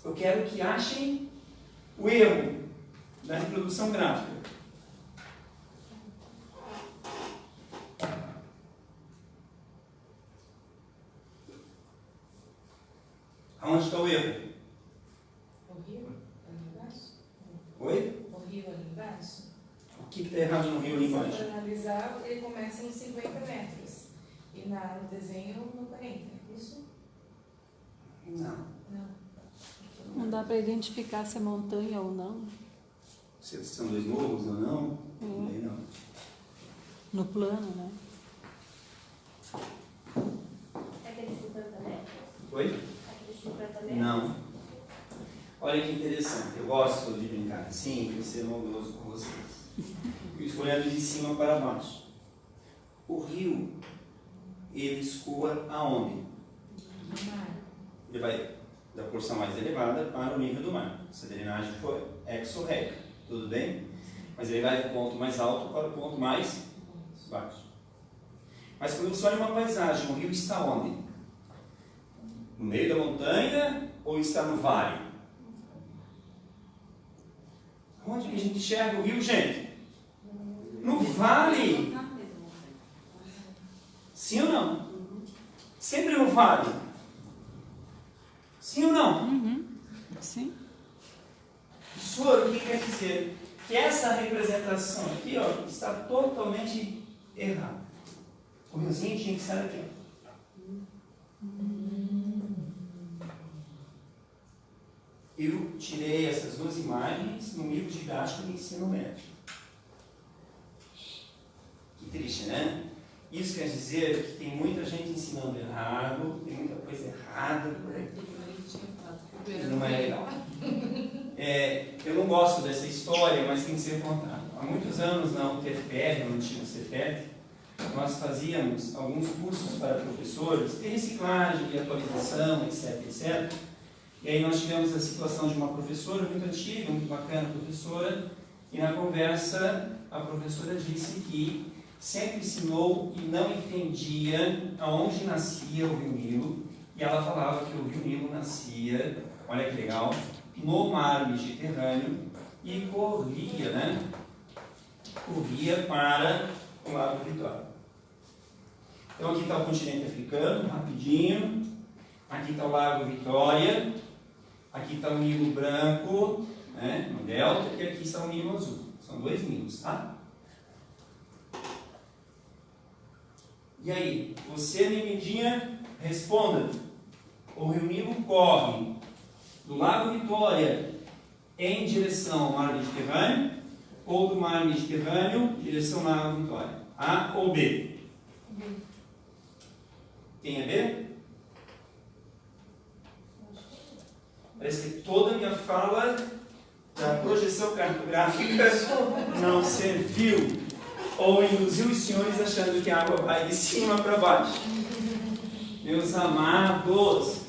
Eu quero que achem o erro da reprodução gráfica. Aonde está o erro? O rio ali embaixo? Oi? O rio ali embaixo? O que está errado no rio ali Só embaixo? para analisar, ele começa nos 50 metros. E no desenho no 40, é isso? Não. Não dá para identificar se é montanha ou não. Se são dois morros ou não? Também não. No plano, né? É aquele 50 metros? Oi? Aquele 50 metros? Não. Olha que interessante. Eu gosto de brincar assim, de ser maldoso com vocês. Olhando de cima para baixo. O rio, ele escoa aonde? No mar. Ele vai da porção mais elevada para o nível do mar. Essa drenagem foi exorreca, tudo bem? Mas ele vai do ponto mais alto para o ponto mais baixo. Mas quando você olha uma paisagem, o rio está onde? No meio da montanha ou está no vale? Onde que a gente enxerga o rio, gente? No vale! Sim ou não? Sempre no vale. Sim ou não? Sim. Professor, o que quer dizer? Que essa representação aqui, ó, está totalmente errada. O riozinho tinha que estar aqui. Eu tirei essas duas imagens no livro didático de ensino médio. Que triste, né? Isso quer dizer que tem muita gente ensinando errado, tem muita coisa errada por aí. Não é legal. Eu não gosto dessa história, mas tem que ser contada. Há muitos anos na UTFPR, no antigo Cefet, nós fazíamos alguns cursos para professores de reciclagem, de atualização, etc, etc. E aí nós tivemos a situação de uma professora muito antiga, muito bacana professora, e na conversa a professora disse que sempre ensinou e não entendia aonde nascia o Rio Nilo, e ela falava que o Rio Nilo nascia, olha que legal, no mar Mediterrâneo e corria, né? Corria para o Lago Vitória. Então aqui está o continente africano, rapidinho. Aqui está o Lago Vitória. Aqui está o Nilo branco, né, no delta, e aqui está o Nilo azul. São dois Nilos, tá? E aí, você, Nemidinha, responda. O Rio Nilo corre do Lago Vitória em direção ao Mar Mediterrâneo ou do Mar Mediterrâneo em direção ao Lago Vitória? A ou B? B. Tem a B? Parece que toda a minha fala da projeção cartográfica não serviu ou induziu os senhores achando que a água vai de cima para baixo. Meus amados,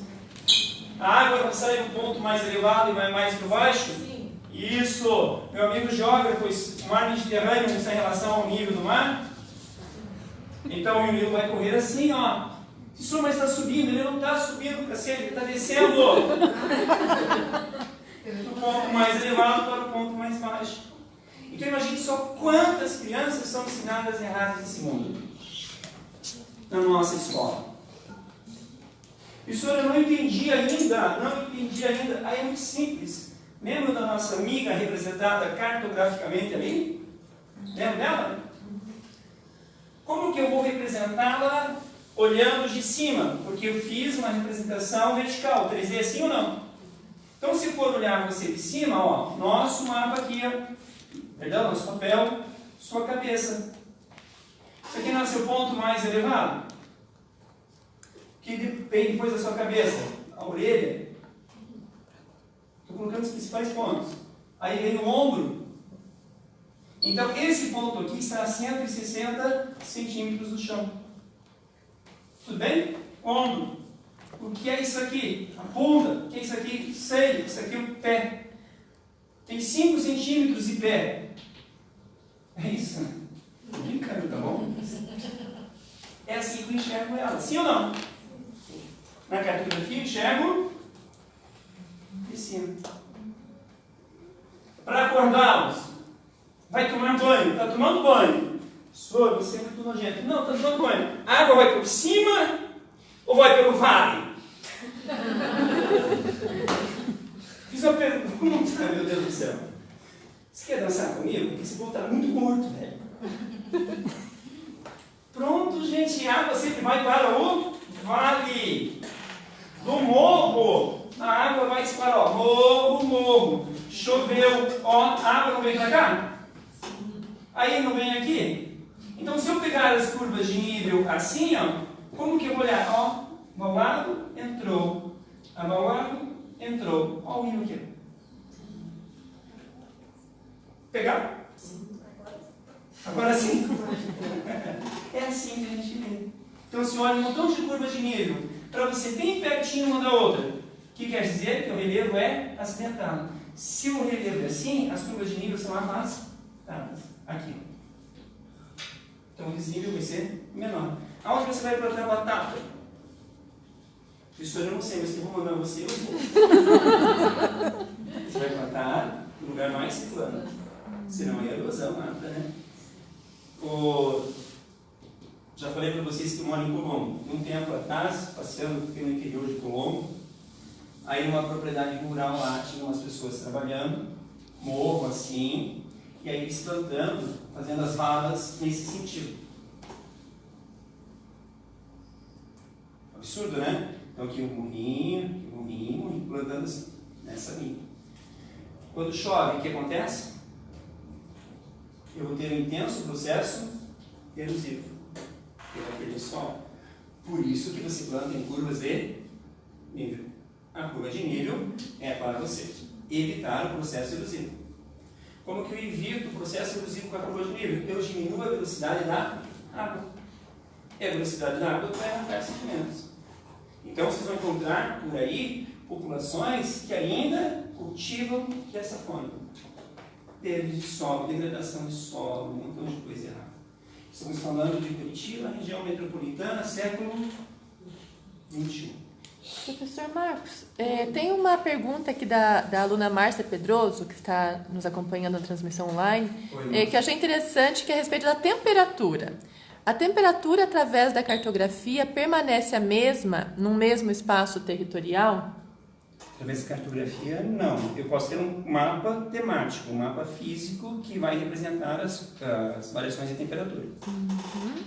a água não sai do ponto mais elevado e vai mais para baixo? Sim. Isso! Meu amigo geógrafo, o mar Mediterrâneo está em relação ao nível do mar? Então o rio vai correr assim, ó. Se o mar está subindo, ele não está subindo para cima, ele está descendo do ponto mais elevado para o ponto mais baixo. Então imagine só quantas crianças são ensinadas erradas nesse mundo, na nossa escola. Professora, eu não entendi ainda. Aí é muito simples. Lembra da nossa amiga representada cartograficamente ali? Lembra dela? Como que eu vou representá-la olhando de cima? Porque eu fiz uma representação vertical. 3D é assim ou não? Então, se for olhar você de cima, ó, nosso mapa aqui, perdão, nosso papel, sua cabeça. Isso aqui não é seu ponto mais elevado? Que vem depois da sua cabeça? A orelha. Estou colocando os principais pontos. Aí vem o ombro. Então, esse ponto aqui está a 160 centímetros do chão. Tudo bem? Ombro. O que é isso aqui? A bunda. O que é isso aqui? Sei. Isso aqui é o pé. Tem 5 centímetros de pé. É isso? Estou brincando, tá bom? É assim que eu enxergo ela. Sim ou não? Na cartografia eu enxergo de cima. Para acordá-los, vai tomar banho. Está tomando banho. Senhor, você é muito nojento. Não, está tomando banho. A água vai por cima ou vai pelo vale? Fiz uma pergunta, meu Deus do céu. Você quer dançar comigo? Porque esse povo está muito morto, velho. Pronto, gente. A água sempre vai para o vale. Do morro, a água vai disparar, ó, morro, choveu, ó, a água não vem pra cá? Aí não vem aqui? Então, se eu pegar as curvas de nível assim, ó, como que eu vou olhar? Ó, abaulado, entrou, abaulado, entrou, ó o rio aqui. Pegar? Agora sim? É assim que a gente vê. Então, se olha um montão de curvas de nível, para você bem pertinho uma da outra. O que quer dizer? Que o relevo é acidentado. Se o relevo é assim, as curvas de nível são afastadas. Aqui. Então o desnível vai ser menor. Aonde você vai plantar batata? Isso eu não sei, mas se eu vou mandar você, eu vou. Você vai plantar no lugar mais plano. Senão é erosão, nada, né? Já falei para vocês que eu moro em Colombo. Um tempo atrás, passeando pelo interior de Colombo, aí numa propriedade rural lá, tinha umas pessoas trabalhando, morro assim, e aí eles plantando, fazendo as valas nesse sentido. Absurdo, né? Então aqui um morrinho, plantando assim, nessa linha. Quando chove, o que acontece? Eu vou ter um intenso processo erosivo. Aquele sol. Por isso que você planta em curvas de nível. A curva de nível é para você evitar o processo erosivo. Como que eu evito o processo erosivo com a curva de nível? Eu diminuo a velocidade da água. E a velocidade da água vai arrancar sedimentos. Então vocês vão encontrar por aí populações que ainda cultivam dessa forma. Perda de solo, degradação de solo, um montão de coisa errada. Estamos falando de Curitiba, região metropolitana, século XXI. Professor Marcos, tem uma pergunta aqui da aluna Márcia Pedroso, que está nos acompanhando na transmissão online, que eu achei interessante, que é a respeito da temperatura. A temperatura, através da cartografia, permanece a mesma num mesmo espaço territorial? Através da cartografia, não. Eu posso ter um mapa temático, um mapa físico que vai representar as variações de temperatura.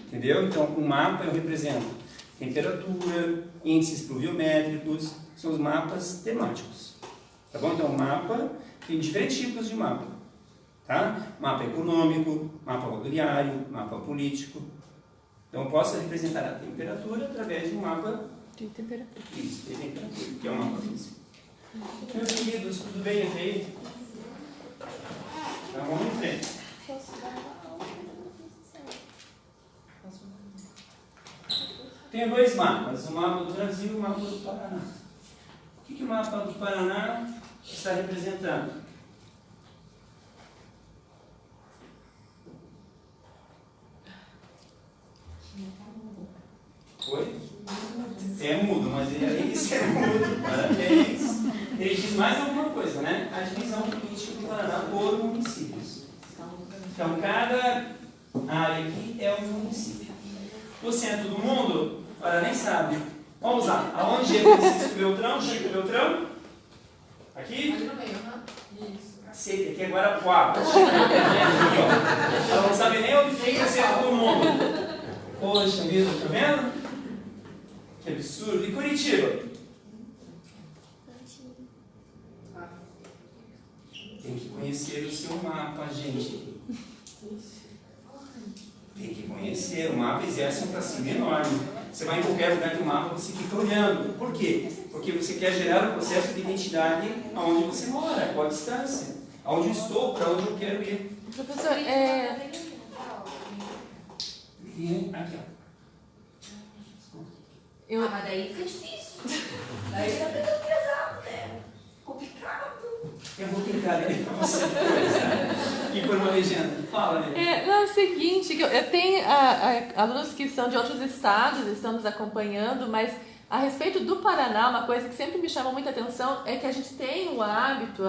Entendeu? Então, o mapa eu represento temperatura, índices pluviométricos, são os mapas temáticos. Tá bom? Então, o mapa tem diferentes tipos de mapa. Tá? Mapa econômico, mapa rodoviário, mapa político. Então, eu posso representar a temperatura através de um mapa de temperatura. Isso, de temperatura, que é o mapa físico. Meus queridos, tudo bem até aí? Tá, vamos em frente. Tenho dois mapas, o mapa do Brasil e o mapa do Paraná. O que o mapa do Paraná está representando? É mudo, mas ele, além de ser mudo, parabéns. Ele diz mais alguma coisa, né? A divisão política do Paraná por municípios. Então, cada área aqui é um município. O centro do mundo, olha, nem sabe. Vamos lá. Aonde é Francisco Beltrão? Chico Beltrão? Aqui? Ali no meio, né? Isso. Cacete, aqui é Guarapuava. Ela não sabe nem onde fica o centro do mundo. Poxa vida, tá vendo? Que absurdo. E Curitiba? Tem que conhecer o seu mapa, gente. Tem que conhecer. O mapa exerce um fascínio enorme. Você vai em qualquer lugar do mapa, você fica olhando. Por quê? Porque você quer gerar um processo de identidade aonde você mora, qual a distância, aonde eu estou, para onde eu quero ir. Professor, Aqui, ó. Mas daí fica difícil. Daí tá ficando pesado, né? Complicado. Eu vou clicar ali para você e por uma legenda. Fala, né? Não, é o seguinte, que eu tenho alunos que são de outros estados, estão nos acompanhando, mas a respeito do Paraná, uma coisa que sempre me chama muita atenção é que a gente tem o hábito,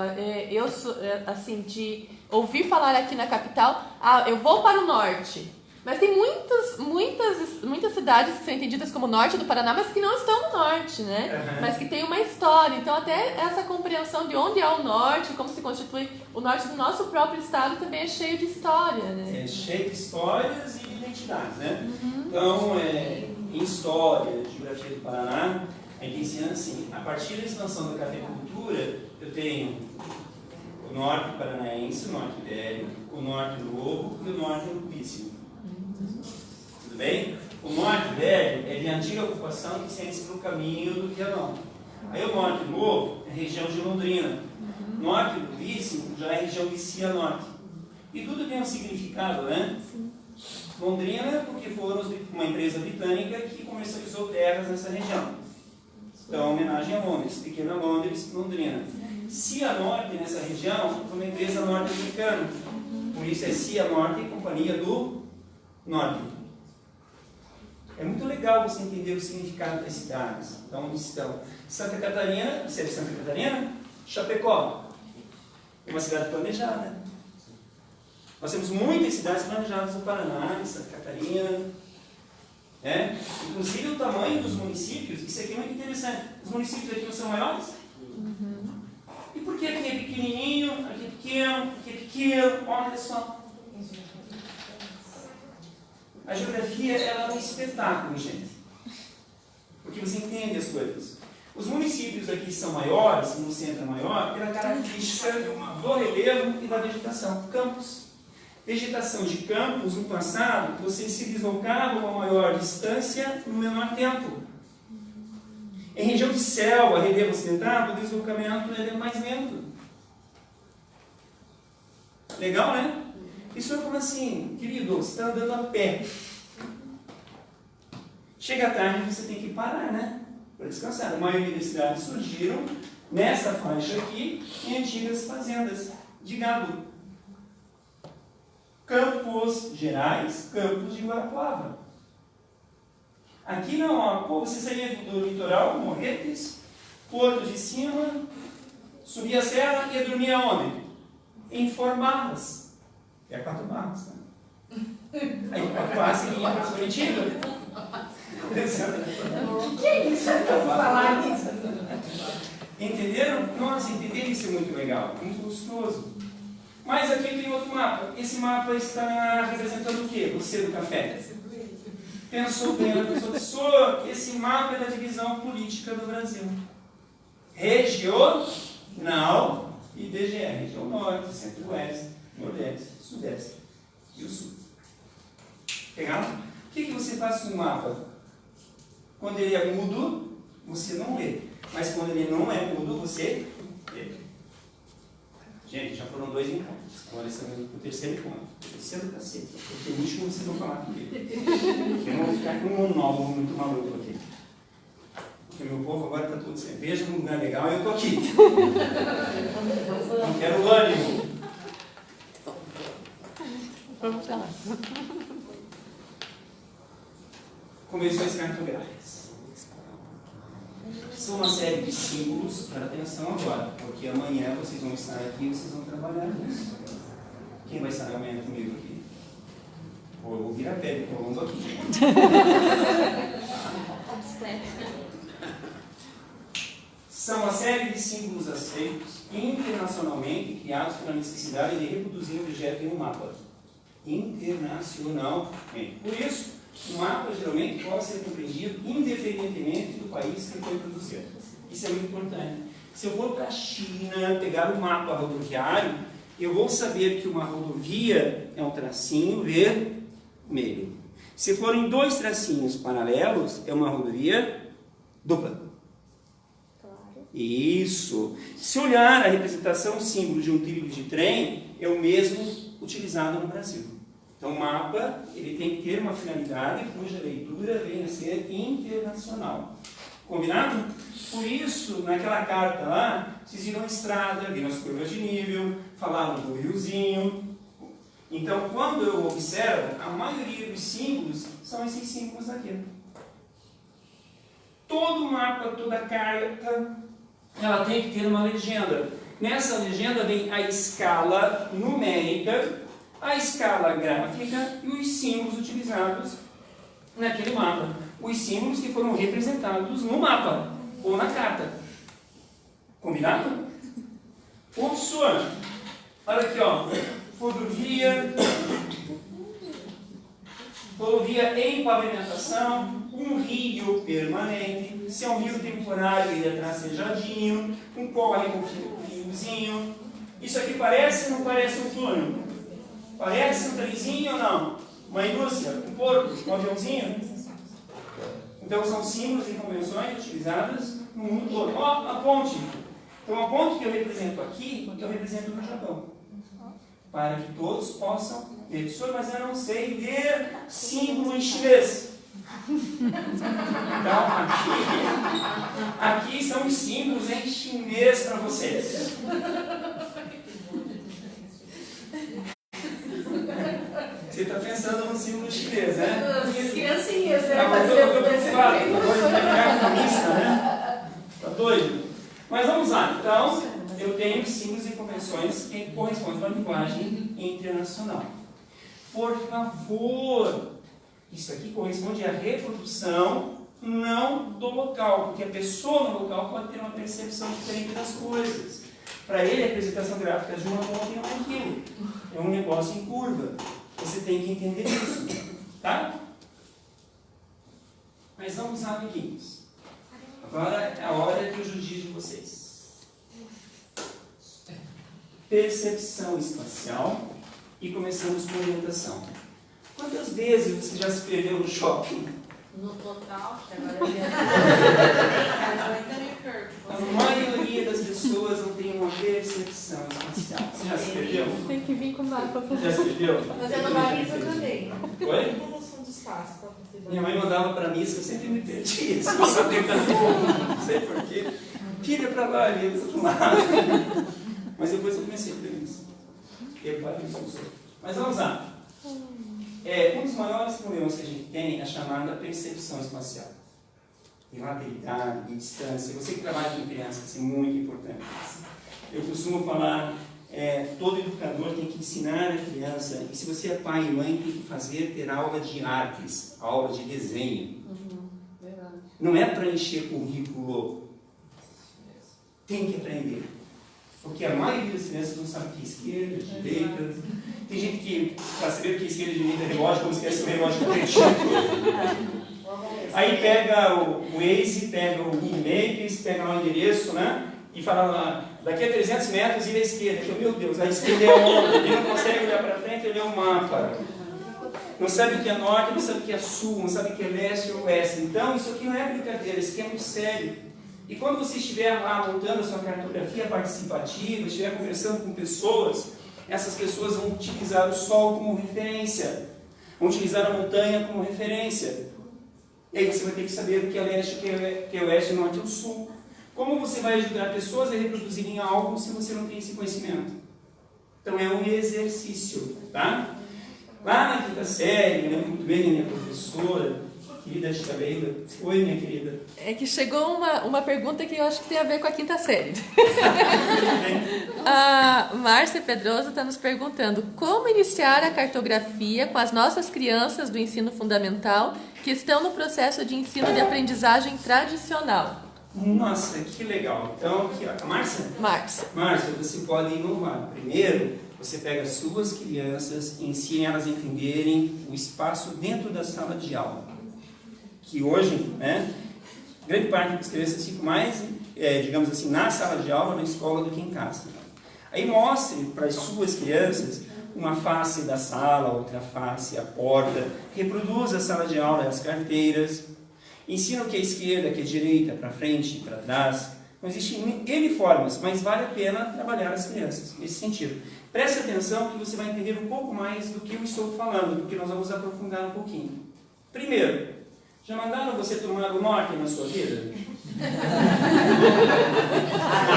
assim, de ouvir falar aqui na capital, eu vou para o norte. Mas tem muitas cidades que são entendidas como norte do Paraná, mas que não estão no norte, né? Uhum. Mas que tem uma história. Então, até essa compreensão de onde é o norte, como se constitui o norte do nosso próprio estado, também é cheio de história, né? É cheio de histórias e identidades, né? Então, em história, geografia do Paraná, a gente ensina assim, a partir da expansão da cafeicultura, eu tenho o norte paranaense, o norte ibérico, o norte novo e o norte urubíssimo. Tudo bem? O norte velho é de antiga ocupação que sente-se pelo caminho do Vianão. Aí o norte novo é região de Londrina. Norte urubíssimo já é região de Cianorte. E tudo tem um significado, né? Sim. Londrina, porque foram uma empresa britânica que comercializou terras nessa região. Então, homenagem a Londres, pequena Londres, Londrina. Cianorte, nessa região, foi uma empresa norte-americana. Por isso é Cianorte, Companhia do Norte. É muito legal você entender o significado das cidades, de onde estão. Santa Catarina, você é de Santa Catarina? Chapecó. É uma cidade planejada. Nós temos muitas cidades planejadas no Paraná, em Santa Catarina. Né? Inclusive o tamanho dos municípios, isso aqui é muito interessante. Os municípios aqui não são maiores? E por que aqui é pequenininho, aqui é pequeno, aqui é pequeno? Olha só. A geografia ela é um espetáculo, gente. Porque você entende as coisas. Os municípios aqui são maiores, no centro é maior, pela característica do relevo e da vegetação. Campos. Vegetação de campos, no passado, você se deslocava a maior distância no menor tempo. Em região de selva, relevo acidentado, o deslocamento é mais lento. Legal, né? Isso é como assim, querido, você está andando a pé. Chega à tarde, você tem que parar, né? Para descansar. A maioria das cidades surgiram nessa faixa aqui, em antigas fazendas de gado. Campos Gerais, Campos de Guarapuava. Aqui não, ó, pô, você saía do litoral, Morretes, Porto de Cima, subia a serra e ia dormir aonde? Em Barras. É 4 Barras, né? Aí 4 Barras você ia para Curitiba. O que é isso? Eu vou falar nisso. Entenderam? Nossa, entenderam? Isso é muito legal, muito gostoso. Mas aqui tem outro mapa. Esse mapa está representando o quê? Você do café. Pensou bem, ela pensou, professor, esse mapa é da divisão política do Brasil. Regional e DGE. Região Norte, Centro-Oeste, Nordeste, Sudeste e o Sul. Pegaram? O que você faz com o mapa? Quando ele é mudo, você não lê. Mas quando ele não é mudo, você lê. Gente, já foram 2 encontros. Agora estamos no terceiro encontro. Terceiro cacete. Porque o último vocês vão falar comigo. Eu não vou ficar com um monólogo muito maluco aqui. Porque meu povo agora está tudo cerveja num lugar legal e eu estou aqui. Não quero ânimo. Vamos lá. Convenções cartográficas. São uma série de símbolos, para atenção agora, porque amanhã vocês vão estar aqui e vocês vão trabalhar nisso. Quem vai estar amanhã comigo aqui? Vou ouvir a pele, que eu ando aqui. São uma série de símbolos aceitos internacionalmente criados pela necessidade de reproduzir um objeto em um mapa. Internacionalmente. Por isso, o mapa geralmente pode ser compreendido independentemente do país que foi produzido. Isso é muito importante. Se eu for para a China pegar o mapa rodoviário, eu vou saber que uma rodovia é um tracinho vermelho. Se forem 2 tracinhos paralelos, é uma rodovia dupla. Isso. Se olhar a representação símbolo de um trilho de trem, é o mesmo utilizado no Brasil. Então, o mapa ele tem que ter uma finalidade cuja leitura venha a ser internacional. Combinado? Por isso, naquela carta lá, vocês viram a estrada, viram as curvas de nível, falaram do riozinho. Então, quando eu observo, a maioria dos símbolos são esses símbolos aqui. Todo mapa, toda carta, ela tem que ter uma legenda. Nessa legenda vem a escala numérica, a escala gráfica e os símbolos utilizados naquele mapa. Os símbolos que foram representados no mapa ou na carta. Combinado? Opção. Olha aqui, ó. Rodovia em pavimentação, um rio permanente. Se é um rio temporário, ele é tracejadinho, um córrego, um fiozinho. Isso aqui parece ou não parece um túnel? Parece um trenzinho ou não? Uma indústria, um porco, um aviãozinho? Então são símbolos e convenções utilizadas no mundo todo. Ó, a ponte. Então a ponte que eu represento aqui, eu represento no Japão. Para que todos possam ler. Professor, mas eu não sei ler símbolo em chinês. Então aqui são os símbolos em chinês para vocês. Você está pensando no símbolo chinês, né? As criancinhas, né? Eu estou preocupado, agora vai pegar a missa, né? Está doido? Mas vamos lá, então, eu tenho símbolos e convenções que correspondem a uma linguagem internacional. Por favor, isso aqui corresponde à reprodução não do local, porque a pessoa no local pode ter uma percepção diferente das coisas. Para ele, a representação gráfica de uma ponta não é aquilo. É um negócio em curva. Você tem que entender isso, tá? Mas vamos lá, amiguinhos. Agora é a hora que eu judizo de vocês. Percepção espacial e começamos com orientação. Quantas vezes você já se perdeu no shopping? No total, que agora Eu ainda me perco. A maioria das pessoas não tem uma percepção espacial. Você já se perdeu? Tem que vir com mapa. Já se perdeu? Mas eu não Marisa também. Oi? Como noção de espaço, tá? Minha mãe mandava para missa, eu sempre me perdia. Se você não sei porquê. Tira para lá, ali do outro lado. Mas depois eu comecei a ver isso. Mas vamos lá. Um dos maiores problemas que a gente tem é a chamada percepção espacial. Relatividade, distância. Você que trabalha com crianças, isso é muito importante. Eu costumo falar, todo educador tem que ensinar a criança, e se você é pai e mãe, tem que ter aula de artes, aula de desenho. verdade. Não é para encher currículo. Tem que aprender. Porque a maioria das crianças não sabe o que é esquerda, direita. Tem gente que, para saber o que é esquerda e direita, é relógio, como se quer saber relógio preto. Aí pega o Waze, pega o Google Maps, pega lá o endereço, né? E fala lá, daqui a 300 metros vira à esquerda. Eu, meu Deus, a esquerda é onde? Ele não consegue olhar para frente, ele é um mapa. Não sabe o que é norte, não sabe o que é sul, não sabe o que é leste ou oeste. Então, isso aqui não é brincadeira, isso aqui é muito sério. E quando você estiver lá montando a sua cartografia participativa, estiver conversando com pessoas, essas pessoas vão utilizar o sol como referência, vão utilizar a montanha como referência. E aí você vai ter que saber o que é leste, o que é oeste, norte ou sul. Como você vai ajudar pessoas a reproduzirem algo se você não tem esse conhecimento? Então é um exercício, tá? Lá na quinta série, eu lembro muito bem da minha professora, que querida tia Leila. Oi, minha querida. É que chegou uma pergunta que eu acho que tem a ver com a quinta série. A Márcia Pedroso está nos perguntando como iniciar a cartografia com as nossas crianças do ensino fundamental que estão no processo de ensino de aprendizagem tradicional. Nossa, que legal. Então, aqui, ó, Márcia, você pode inovar. Primeiro, você pega as suas crianças e ensina elas a entenderem o espaço dentro da sala de aula. Que hoje, né, grande parte das crianças ficam mais, digamos assim, na sala de aula, na escola, do que em casa. Aí mostre para as suas crianças uma face da sala, outra face, a porta. Reproduza a sala de aula, as carteiras. Ensina o que é esquerda, o que é direita, para frente, para trás. Não existem N formas, mas vale a pena trabalhar as crianças nesse sentido. Preste atenção que você vai entender um pouco mais do que eu estou falando, porque nós vamos aprofundar um pouquinho. Primeiro, já mandaram você tomar o norte na sua vida?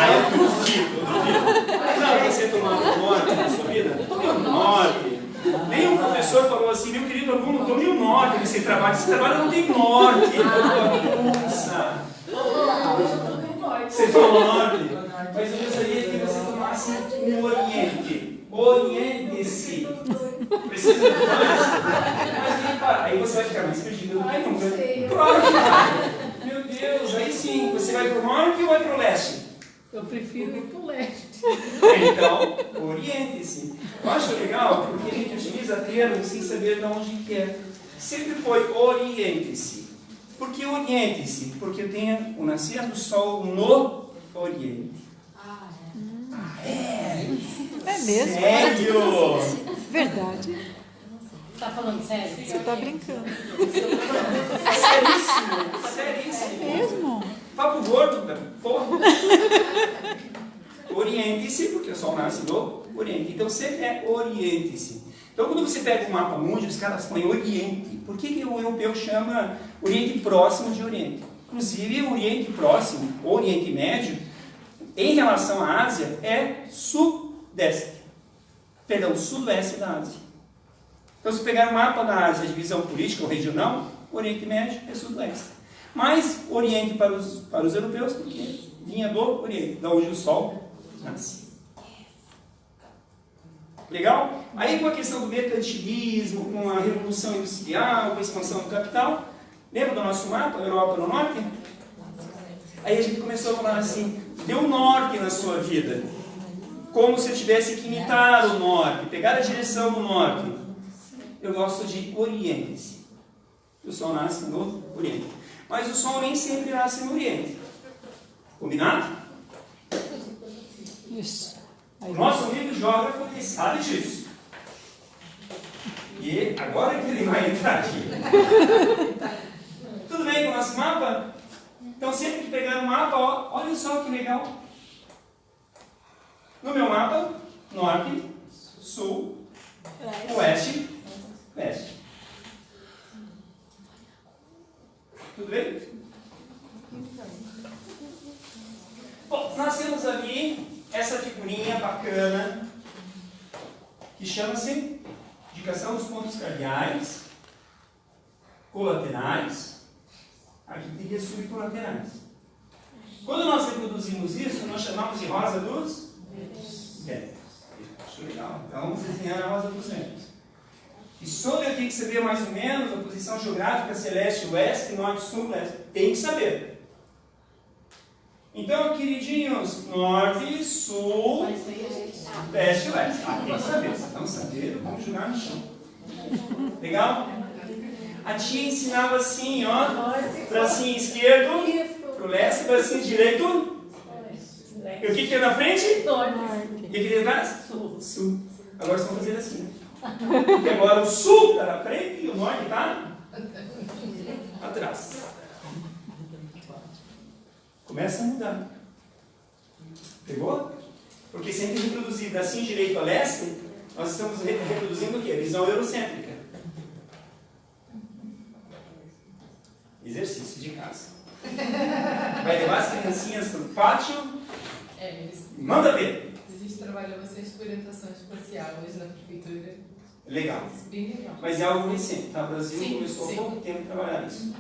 Eu duvido. Mandaram você tomar o norte na sua vida? Tome o norte. Nenhum professor falou assim, meu querido aluno, tome o norte nesse trabalho. Esse trabalho não tem norte. Nossa. Você toma o norte? Mas eu gostaria que você tomasse o oriente. Oriente-se. Precisa de dois? Mas aí você vai ficar mais perdido do que nunca. Claro que vai. Meu Deus, aí sim. Você vai para o norte ou vai para o leste? Eu prefiro ir para o leste. Então, oriente-se. Eu acho legal porque a gente utiliza termos sem saber de onde que é. Sempre foi oriente-se. Por que oriente-se? Porque tem o nascer do sol no oriente. É mesmo? Sério? Verdade. Tá falando sério? Você tá brincando. Seríssimo. É mesmo? Papo gordo, cara. Porra. Oriente-se, porque o sol nasce do oriente. Então, sempre é oriente-se. Então, quando você pega o mapa mundi, os caras põem oriente. Por que o europeu chama Oriente Próximo de Oriente? Inclusive, o Oriente Próximo, ou Oriente Médio, em relação à Ásia, é sudeste. Perdão, sudoeste da Ásia. Então, se pegar o mapa da Ásia, divisão política ou regional, o Oriente Médio é sudoeste. Mas Oriente para os europeus, porque vinha do Oriente, da onde o Sol nasce. Legal? Aí com a questão do mercantilismo, com a revolução industrial, com a expansão do capital, lembra do nosso mapa, Europa no norte? Aí a gente começou a falar assim, dê um norte na sua vida. Como se eu tivesse que imitar o norte, pegar a direção do norte. Eu gosto de oriente-se. O sol nasce no oriente. Mas o sol nem sempre nasce no oriente. Combinado? Isso. O nosso amigo geógrafo ele sabe disso. E agora que ele vai entrar aqui. Tudo bem com o nosso mapa? Então sempre que pegar o mapa, ó, olha só que legal. No meu mapa, norte, sul, oeste, leste. Tudo bem? Bom, nós temos ali essa figurinha bacana que chama-se indicação dos pontos cardeais, colaterais, aqui teria subcolaterais. Quando nós reproduzimos isso, nós chamamos de rosa dos ventos. Acho legal. Então vamos desenhar a rosa dos ventos. E sobre eu tenho que saber mais ou menos a posição geográfica, celeste, oeste, norte, sul, leste. Tem que saber. Então, queridinhos, norte, sul, leste e oeste. Tem que saber. Se não saber, vamos jogar no chão. Legal? A tia ensinava assim, ó. Bracinho esquerdo, pro leste, bracinho direito. E o que tem na frente? Norte. E o que tem atrás? Sul. Agora vocês vão fazer assim. Porque agora o sul está na frente e o norte está atrás. Começa a mudar. Pegou? Porque sempre reproduzido assim direito a leste, nós estamos reproduzindo o quê? Visão eurocêntrica. Exercício de casa. Vai levar as criancinhas para o pátio. Manda ver. A gente trabalha bastante com orientação espacial hoje na prefeitura. Legal. Bem legal. Mas é algo recente, tá? O Brasil Sim, começou há sim. pouco tempo a trabalhar isso.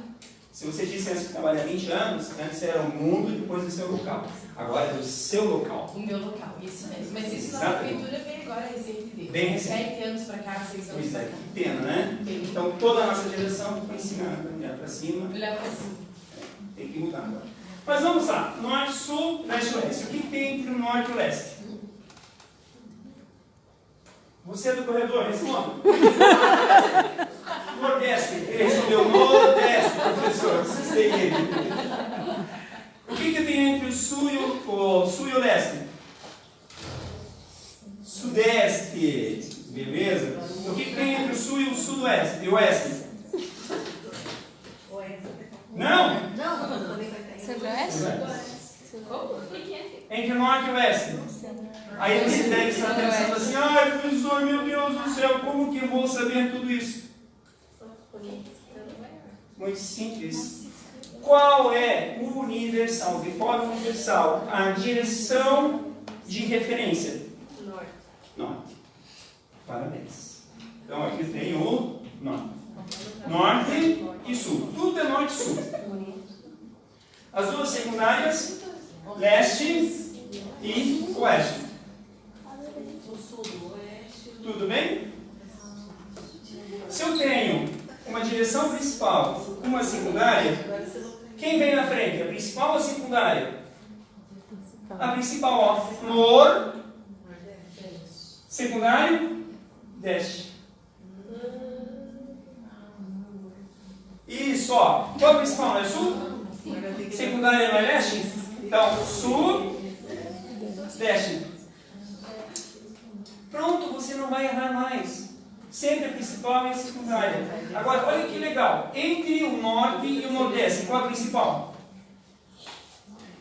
Se você disse antes que trabalha há 20 anos, antes era o mundo e depois o seu local. Agora é o seu local. O meu local, isso mesmo. Mas isso na Exatamente. prefeitura vem agora recente dele. Bem recente. 7 anos pra cá, 6 anos Pois pra é, cá. que pena, né? Bem, Então toda a nossa geração foi ensinada a olhar para cima. olhar pra cima. Tem que mudar agora. Mas vamos lá. Norte, sul, leste e oeste. O que tem entre o norte e o leste? Você é do corredor, responda. Nordeste. Ele respondeu Nordeste, professor. Assistei ele. O que tem entre o sul e o leste? Sudeste. Beleza? O que tem entre o sul e o sudoeste? E o oeste? Não! Centro-Oeste? Entre o norte e o oeste. Aí você deve estar pensando assim, ai, professor, meu Deus do céu, como que eu vou saber tudo isso? Muito simples. Qual é o universal, de forma universal, a direção de referência? Norte. Parabéns. Então aqui tem o norte. Norte e sul. Tudo é norte e sul. As duas secundárias, leste e oeste. Tudo bem? Se eu tenho uma direção principal, uma secundária, quem vem na frente? A principal ou a secundária? A principal, ó. Nor, secundário, deste. Isso, ó. Qual é a principal? Não é sul? Secundária não é leste? Então, sul, leste. Pronto, você não vai errar mais. Sempre a principal e a secundária. Agora, olha que legal. Entre o norte e o nordeste, qual é a principal?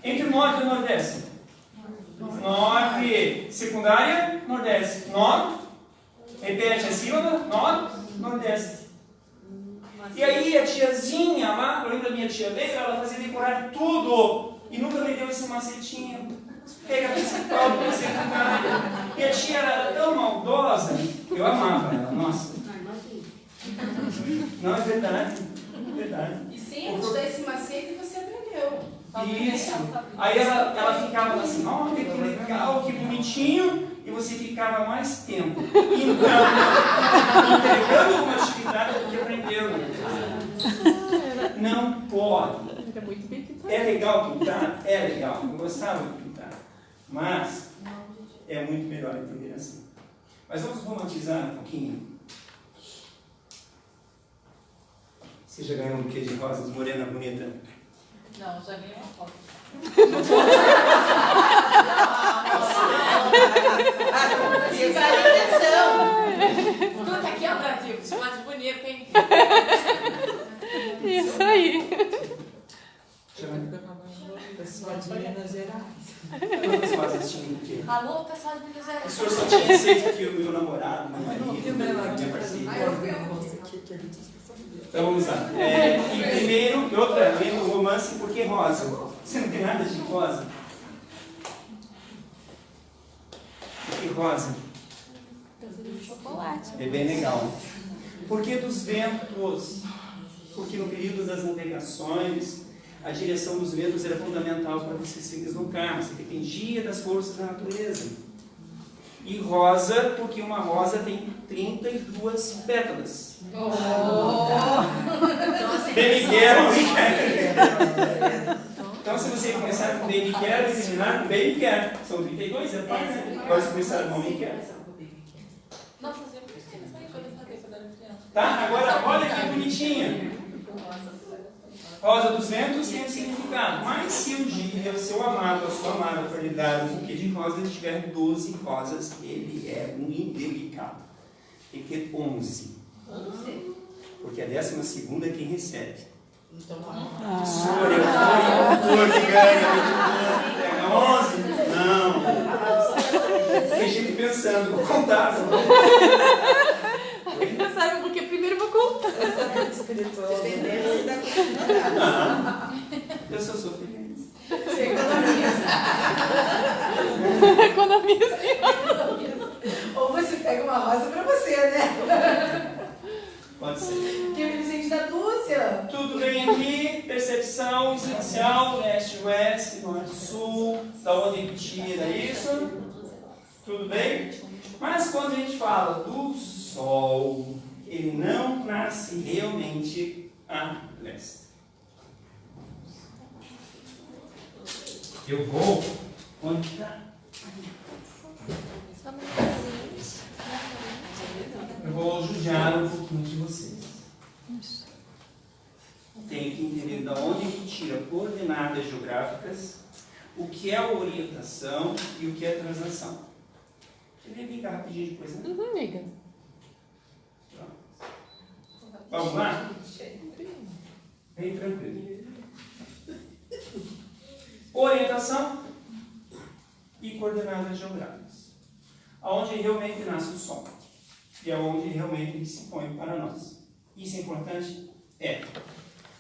Entre o norte e o nordeste. Norte, secundária, nordeste. Norte, repete a sílaba, norte, nordeste. E aí a tiazinha lá, eu lembro da minha tia Leila, ela fazia decorar tudo. E nunca me deu esse macetinho. Pega a principal e a secundária. E a tia era tão maldosa, eu amava ela, nossa. Não, é verdade. É verdade. E sem a gente dar esse macete, você aprendeu. Isso. Aí ela ficava assim, olha que legal, que bonitinho, e você ficava mais tempo. Então, entregando uma atividade que aprendeu. Não pode. É legal pintar? É legal. Eu gostava de pintar. Mas é muito melhor entender assim. Mas vamos romantizar um pouquinho. Você já ganhou um buquê de rosas, morena bonita? Não, já ganhei uma foto. Presta atenção. Escuta aqui, ó, Brasil. Te chama de bonito, hein? Isso aí. Pessoal de Minas Gerais. Quantas rosas tinha no buquê? Alô, pessoal de Minas O Gerais. senhor só tinha aceito aqui o meu namorado, meu marido, minha parceira. Então vamos lá. E primeiro, e outra, lendo o romance, por que rosa? Você não tem nada de rosa? Por que rosa? Chocolate. É bem legal. Por que dos ventos? Porque no período das navegações, a direção dos ventos era fundamental para você se deslocar. Você dependia das forças da natureza. E rosa, porque uma rosa tem 32 pétalas. Baby quero, baby quero. Então, se você começar com baby quero e terminar com baby quero, são 32, é par, né? Agora, se começar com homem quero. Não, fazia por isso que eles saem quando eu falei quando era criança. Tá? Agora, olha que bonitinha. Rosa dos ventos tem um significado. Mas se um dia o seu amado, a sua amada, for lhe dar um buquê de rosas, ele tiver 12 rosas, ele é um indelicado. Tem que ter 11. Porque a 12ª é quem recebe. Senhor, eu fui o que ganha, pega 11? Não. Tem gente pensando, vou contar. Sabe porque primeiro eu vou contar. Eu sou feliz. Você economiza. Economiza. Ou você pega uma rosa pra você, né? Pode ser. Que o presente da Lúcia. Tudo bem aqui? percepção essencial, leste-oeste, norte-sul, da onde ele tira isso, tudo bem? Mas quando a gente fala do Sol, ele não nasce realmente a leste. Eu vou onde está. Eu vou judiar um pouquinho de vocês. Tem que entender de onde a gente tira coordenadas geográficas, o que é orientação e o que é translação. Deixa eu ligar rapidinho depois, né? Liga. Vamos lá? Bem tranquilo. Orientação e coordenadas geográficas. Aonde realmente nasce o Sol. E aonde realmente ele se põe para nós. Isso é importante? É.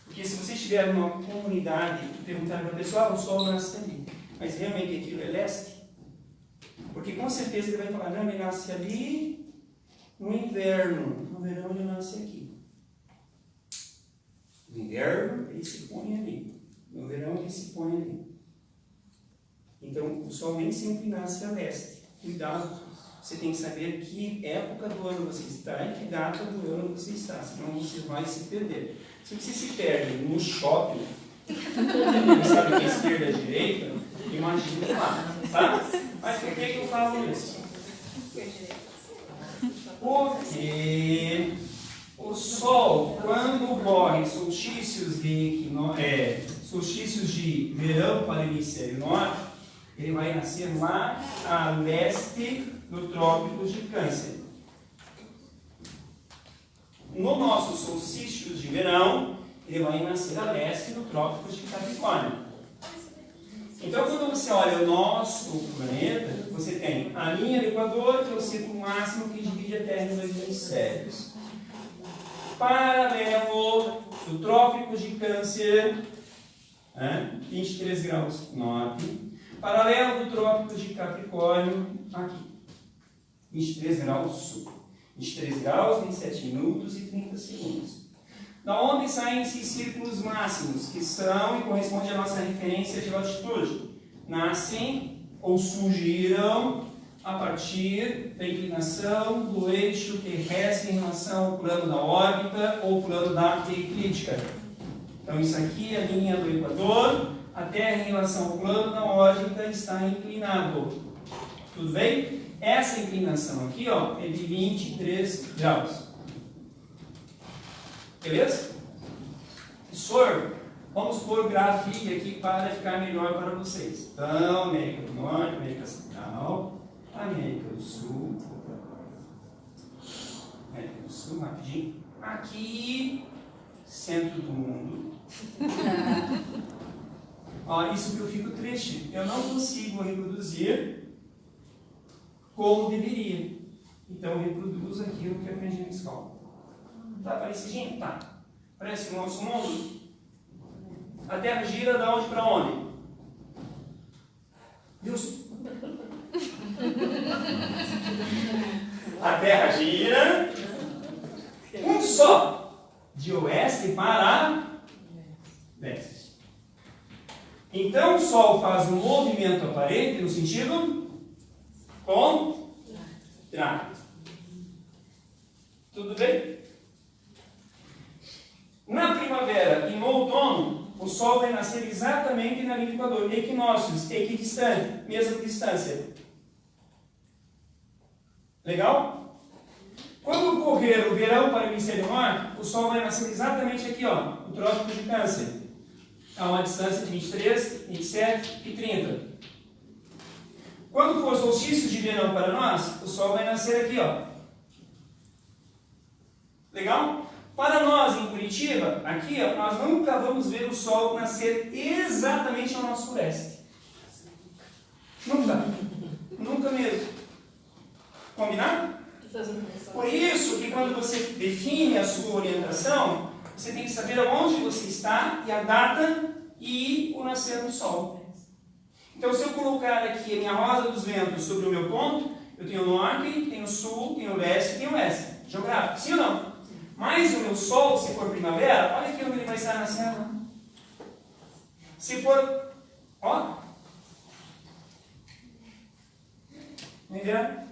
Porque se você estiver numa comunidade e perguntar para a pessoa, o Sol nasce ali. Mas realmente aquilo é leste? Porque com certeza ele vai falar, não, ele nasce ali no inverno. No verão ele nasce aqui. No inverno ele se põe ali. No verão ele se põe ali. Então o Sol nem sempre nasce a leste. Cuidado. Você tem que saber que época do ano você está e que data do ano você está, senão você vai se perder. Se você se perde no shopping, não sabe que é esquerda e direita, imagine lá, tá? Mas por que eu falo isso? Porque o Sol, quando ocorre solstícios de verão para o hemisfério norte, ele vai nascer lá a leste do Trópico de Câncer. No nosso solstício de verão, ele vai nascer a leste do Trópico de Capricórnio. Então, quando você olha o nosso planeta, você tem a linha do Equador, que é o círculo máximo que divide a Terra em dois hemisférios. Paralelo do Trópico de Câncer, 23 graus norte. Paralelo do Trópico de Capricórnio, aqui, 23 graus sul. 23 graus, 27 minutos e 30 segundos. Da onde saem esses círculos máximos, que são e correspondem à nossa referência de latitude? Nascem ou surgiram a partir da inclinação do eixo terrestre em relação ao plano da órbita ou plano da eclíptica. Então isso aqui é a linha do Equador, a Terra em relação ao plano da órbita está inclinado. Tudo bem? Essa inclinação aqui, ó, é de 23 graus. Beleza? Professor, vamos pôr grafia aqui para ficar melhor para vocês. Então, América do Norte, América Central, América do Sul. América do Sul, rapidinho. Aqui, centro do mundo. Ó, isso que eu fico triste. Eu não consigo reproduzir como deveria. Então, eu reproduzo aquilo que eu aprendi na escola. Tá parecidinho? Tá. Parece o nosso mundo? A Terra gira de onde para onde? Deus. A Terra gira um só, de oeste para leste. Então o Sol faz um movimento aparente no sentido contrário. Tudo bem? Na primavera e no outono, o Sol vai nascer exatamente na linha do Equador. Equinócios, equidistante, mesma distância. Legal? Quando ocorrer o verão para o hemisfério norte, o Sol vai nascer exatamente aqui, ó, no Trópico de Câncer. A uma distância de 23, 27 e 30. Quando for solstício de verão para nós, o Sol vai nascer aqui, ó. Legal? Para nós em Curitiba, aqui, ó, nós nunca vamos ver o Sol nascer exatamente ao nosso oeste. Nunca. Nunca mesmo. Combinado? Por isso que quando você define a sua orientação, você tem que saber onde você está e a data e o nascer do Sol. Então, se eu colocar aqui a minha rosa dos ventos sobre o meu ponto, eu tenho o norte, tenho o sul, tenho o leste e tenho o oeste. Geográfico, sim ou não? Mas o meu Sol, se for primavera, olha aqui onde ele vai estar nascendo. Se for, ó, no inverno,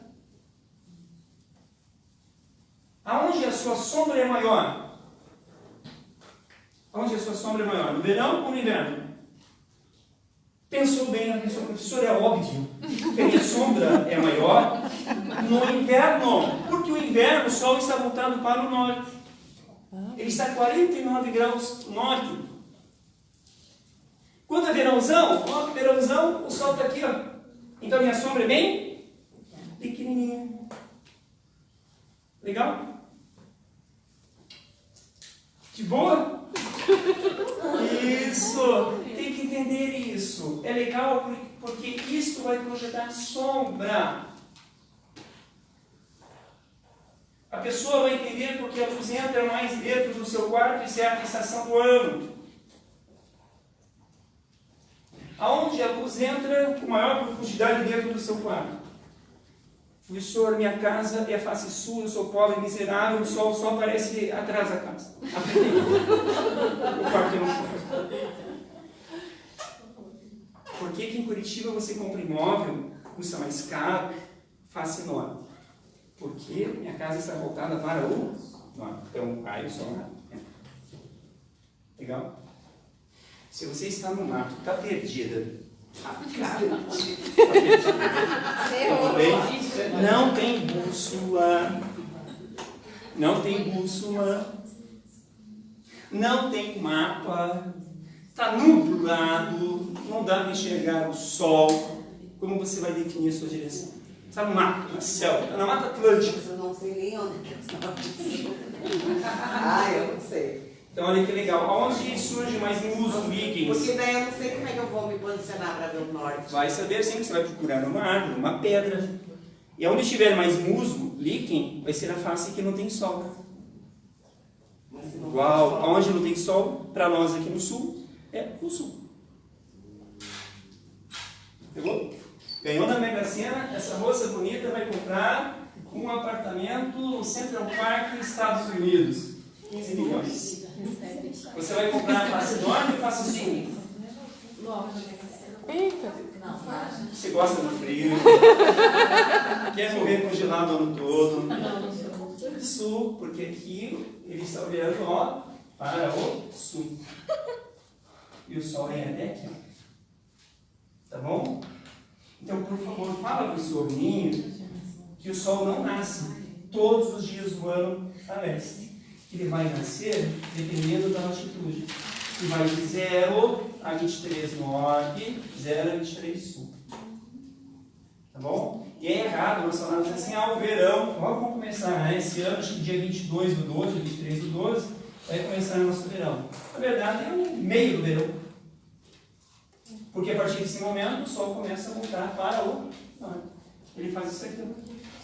aonde a sua sombra é maior? Aonde a sua sombra é maior? No verão ou no inverno? Pensou bem, a sua professora, é óbvio que a minha sombra é maior no inverno, porque o inverno o sol está voltado para o norte. Ele está a 49 graus norte. Quando é verãozão, ó, verãozão, o sol está aqui, ó. Então a minha sombra é bem pequenininha. Legal? De boa? Isso! Tem que entender isso. É legal porque isso vai projetar sombra. A pessoa vai entender porque a luz entra mais dentro do seu quarto e certa estação do ano. Aonde a luz entra com maior profundidade dentro do seu quarto. Professor, minha casa é a face sul, eu sou pobre, miserável, o sol só aparece atrás da casa. O quarto não foi. Por que em Curitiba você compra imóvel, custa mais caro, face norte? Porque minha casa está voltada para o norte. Então, aí o sol não. Legal? Se você está no mato, está perdida. Não tem bússola. Não tem bússola. Não tem mapa. Está nublado. Não dá para enxergar o sol. Como você vai definir a sua direção? Está no mato, na selva, está na Mata Atlântica. Eu não sei nem onde que está. Ah, eu não sei. Então olha que legal. Aonde surge mais musgo, vikings? Porque daí eu não sei como é que eu vou me posicionar para ver o norte. Vai saber sim que você vai procurar uma árvore, uma pedra. E onde estiver mais musgo, líquen, vai ser a face que não tem sol. Igual, aonde não tem sol, para nós aqui no sul, é o sul. Pegou? Ganhou na Mega Sena, essa moça bonita vai comprar um apartamento no Central Park, Estados Unidos. 15 milhões. Você vai comprar a face norte ou a face sul? Eita. Você gosta do frio? Quer morrer congelado o ano todo? Sul, porque aqui ele está olhando, ó, para o sul. E o sol vem até aqui, ó. Tá bom? Então, por favor, fala para o seu ninho que o sol não nasce todos os dias do ano a leste. Que ele vai nascer dependendo da latitude. Que vai de 0 a 23 norte, 0 a 23 sul. Tá bom? E é errado, nós falamos assim, o verão, vamos começar, né? Esse ano, acho que dia 22 do 12, 23 do 12, vai começar o nosso verão. Na verdade, é o meio do verão. Porque a partir desse momento, o sol começa a voltar para o norte. Ele faz isso aqui,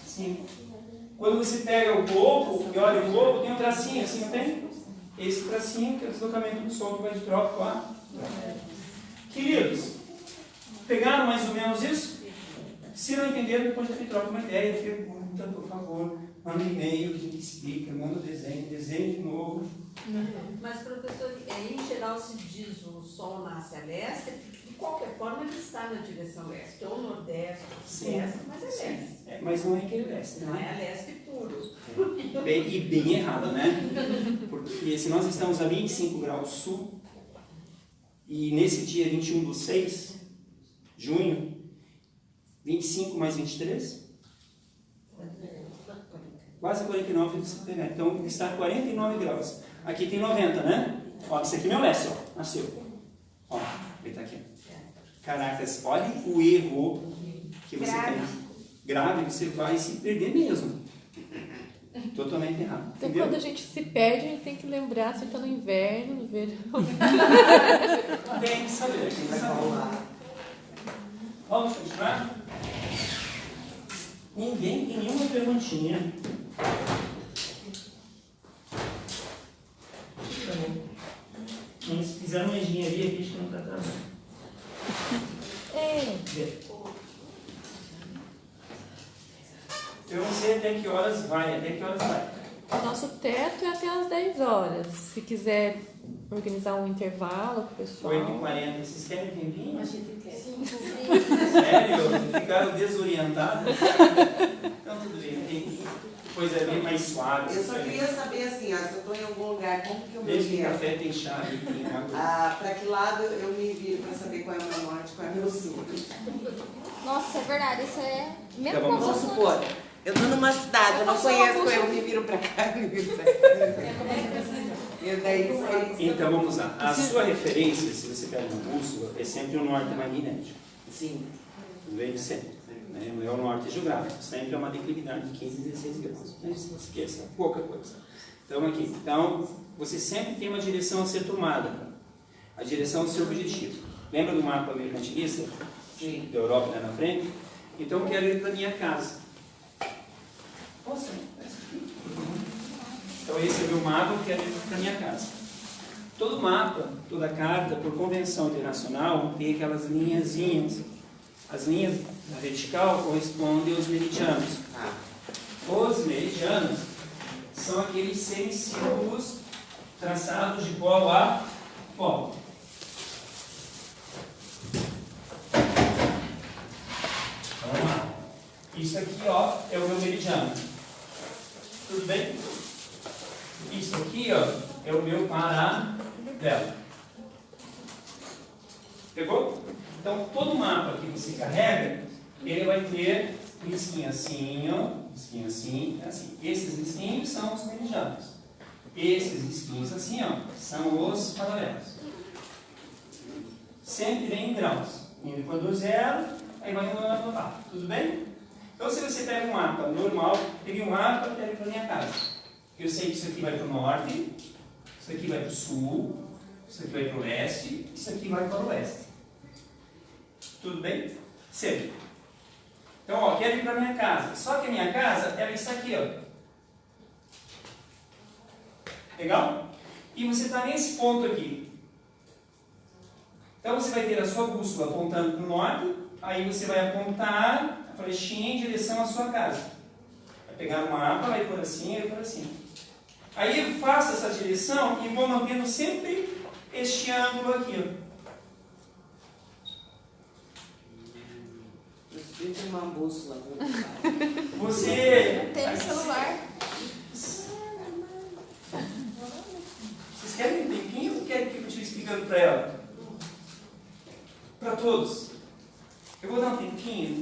assim. Quando você pega o globo e olha o globo, tem um tracinho, assim, não tem? Esse tracinho que é o deslocamento do sol que vai de trópico a... Queridos, pegaram mais ou menos isso? Se não entenderam, depois de troca uma ideia, pergunta, por favor, manda um e-mail, a gente explica, manda o desenho de novo. Mas, professor, em geral se diz o sol nasce a leste, de qualquer forma ele está na direção leste, ou nordeste, ou leste, mas é leste. É, mas não é aquele leste, Não né? é a leste puro. E bem errado, né? Porque se nós estamos a 25 graus sul, e nesse dia 21 do 6, junho, 25 mais 23? Quase 49 você pegar. Então está a 49 graus. Aqui tem 90, né? Ó, esse aqui é meu leste, ó. Nasceu. Ó, ele está aqui. Caracas, olha o erro que você tem. Grave, você vai se perder mesmo. Totalmente errado. Então, entendeu? quando a gente se perde, a gente tem que lembrar se está no inverno, no verão. Tem que saber. Tem que saber. Vamos continuar? Ninguém tem nenhuma perguntinha. Se fizer uma engenharia aqui, acho que não está travando. Eu não sei até que horas vai. O nosso teto é até às 10 horas. Se quiser organizar um intervalo com o pessoal. 8h40, vocês querem tempinho? A gente quer. Sério? Ficaram desorientados? Então tudo bem, tem coisa bem mais suave. Eu só queria saber assim, ó, se eu estou em algum lugar, como que eu me Desde que viro? café tem chave, tem água. Para que lado eu me viro para saber qual é o meu norte, qual é o meu sul? Nossa, é verdade, isso é mesmo Então, vamos Vamos supor, eu estou numa cidade, eu não conheço, eu me viro para cá, me viro para cá. E daí foi isso. Então vamos lá. A sua referência, se você pega uma bússola, é sempre o norte magnético. Sim. Tudo bem? Sempre. Né? Não é o norte geográfico. Sempre é uma declividade de 15 a 16 graus. Não esqueça, pouca coisa. Então aqui. Então, você sempre tem uma direção a ser tomada. A direção do seu objetivo. Lembra do mapa mercantilista? Sim. Da Europa lá na frente? Então eu quero ir para a minha casa. Posso? Então esse é o meu mapa, eu quero ir para a minha casa. Todo mapa, toda carta, por convenção internacional, tem aquelas linhazinhas. As linhas na vertical correspondem aos meridianos. Os meridianos são aqueles semicírculos traçados de polo a polo. Vamos lá. Isso aqui, ó, é o meu meridiano. Tudo bem? Isso aqui, ó, é o meu paralelo. Pegou? Então, todo mapa que você carrega, ele vai ter risquinho assim, ó, risquinho assim, assim. Esses risquinhos são os meridianos. Esses risquinhos assim, ó, são os paralelos. Sempre vem em graus. Indo quando zero, aí vai indo lá. Tudo bem? Então, se você pega um mapa normal, peguei um mapa e pego para minha casa. Eu sei que isso aqui vai para o norte, isso aqui vai para o sul, isso aqui vai para o leste, isso aqui vai para o oeste. Tudo bem? Certo. Então, ó, quero ir para a minha casa. Só que a minha casa, ela está aqui, ó. Legal? E você está nesse ponto aqui. Então, você vai ter a sua bússola apontando para o norte, aí você vai apontar a flechinha em direção à sua casa. Vai pegar o mapa, vai por assim, vai por assim. Aí eu faço essa direção e vou mantendo sempre este ângulo aqui, ó. Eu tenho uma bússola. Você... Tem no celular. Vocês querem um tempinho ou querem que eu continue explicando para ela? Para todos. Eu vou dar um tempinho.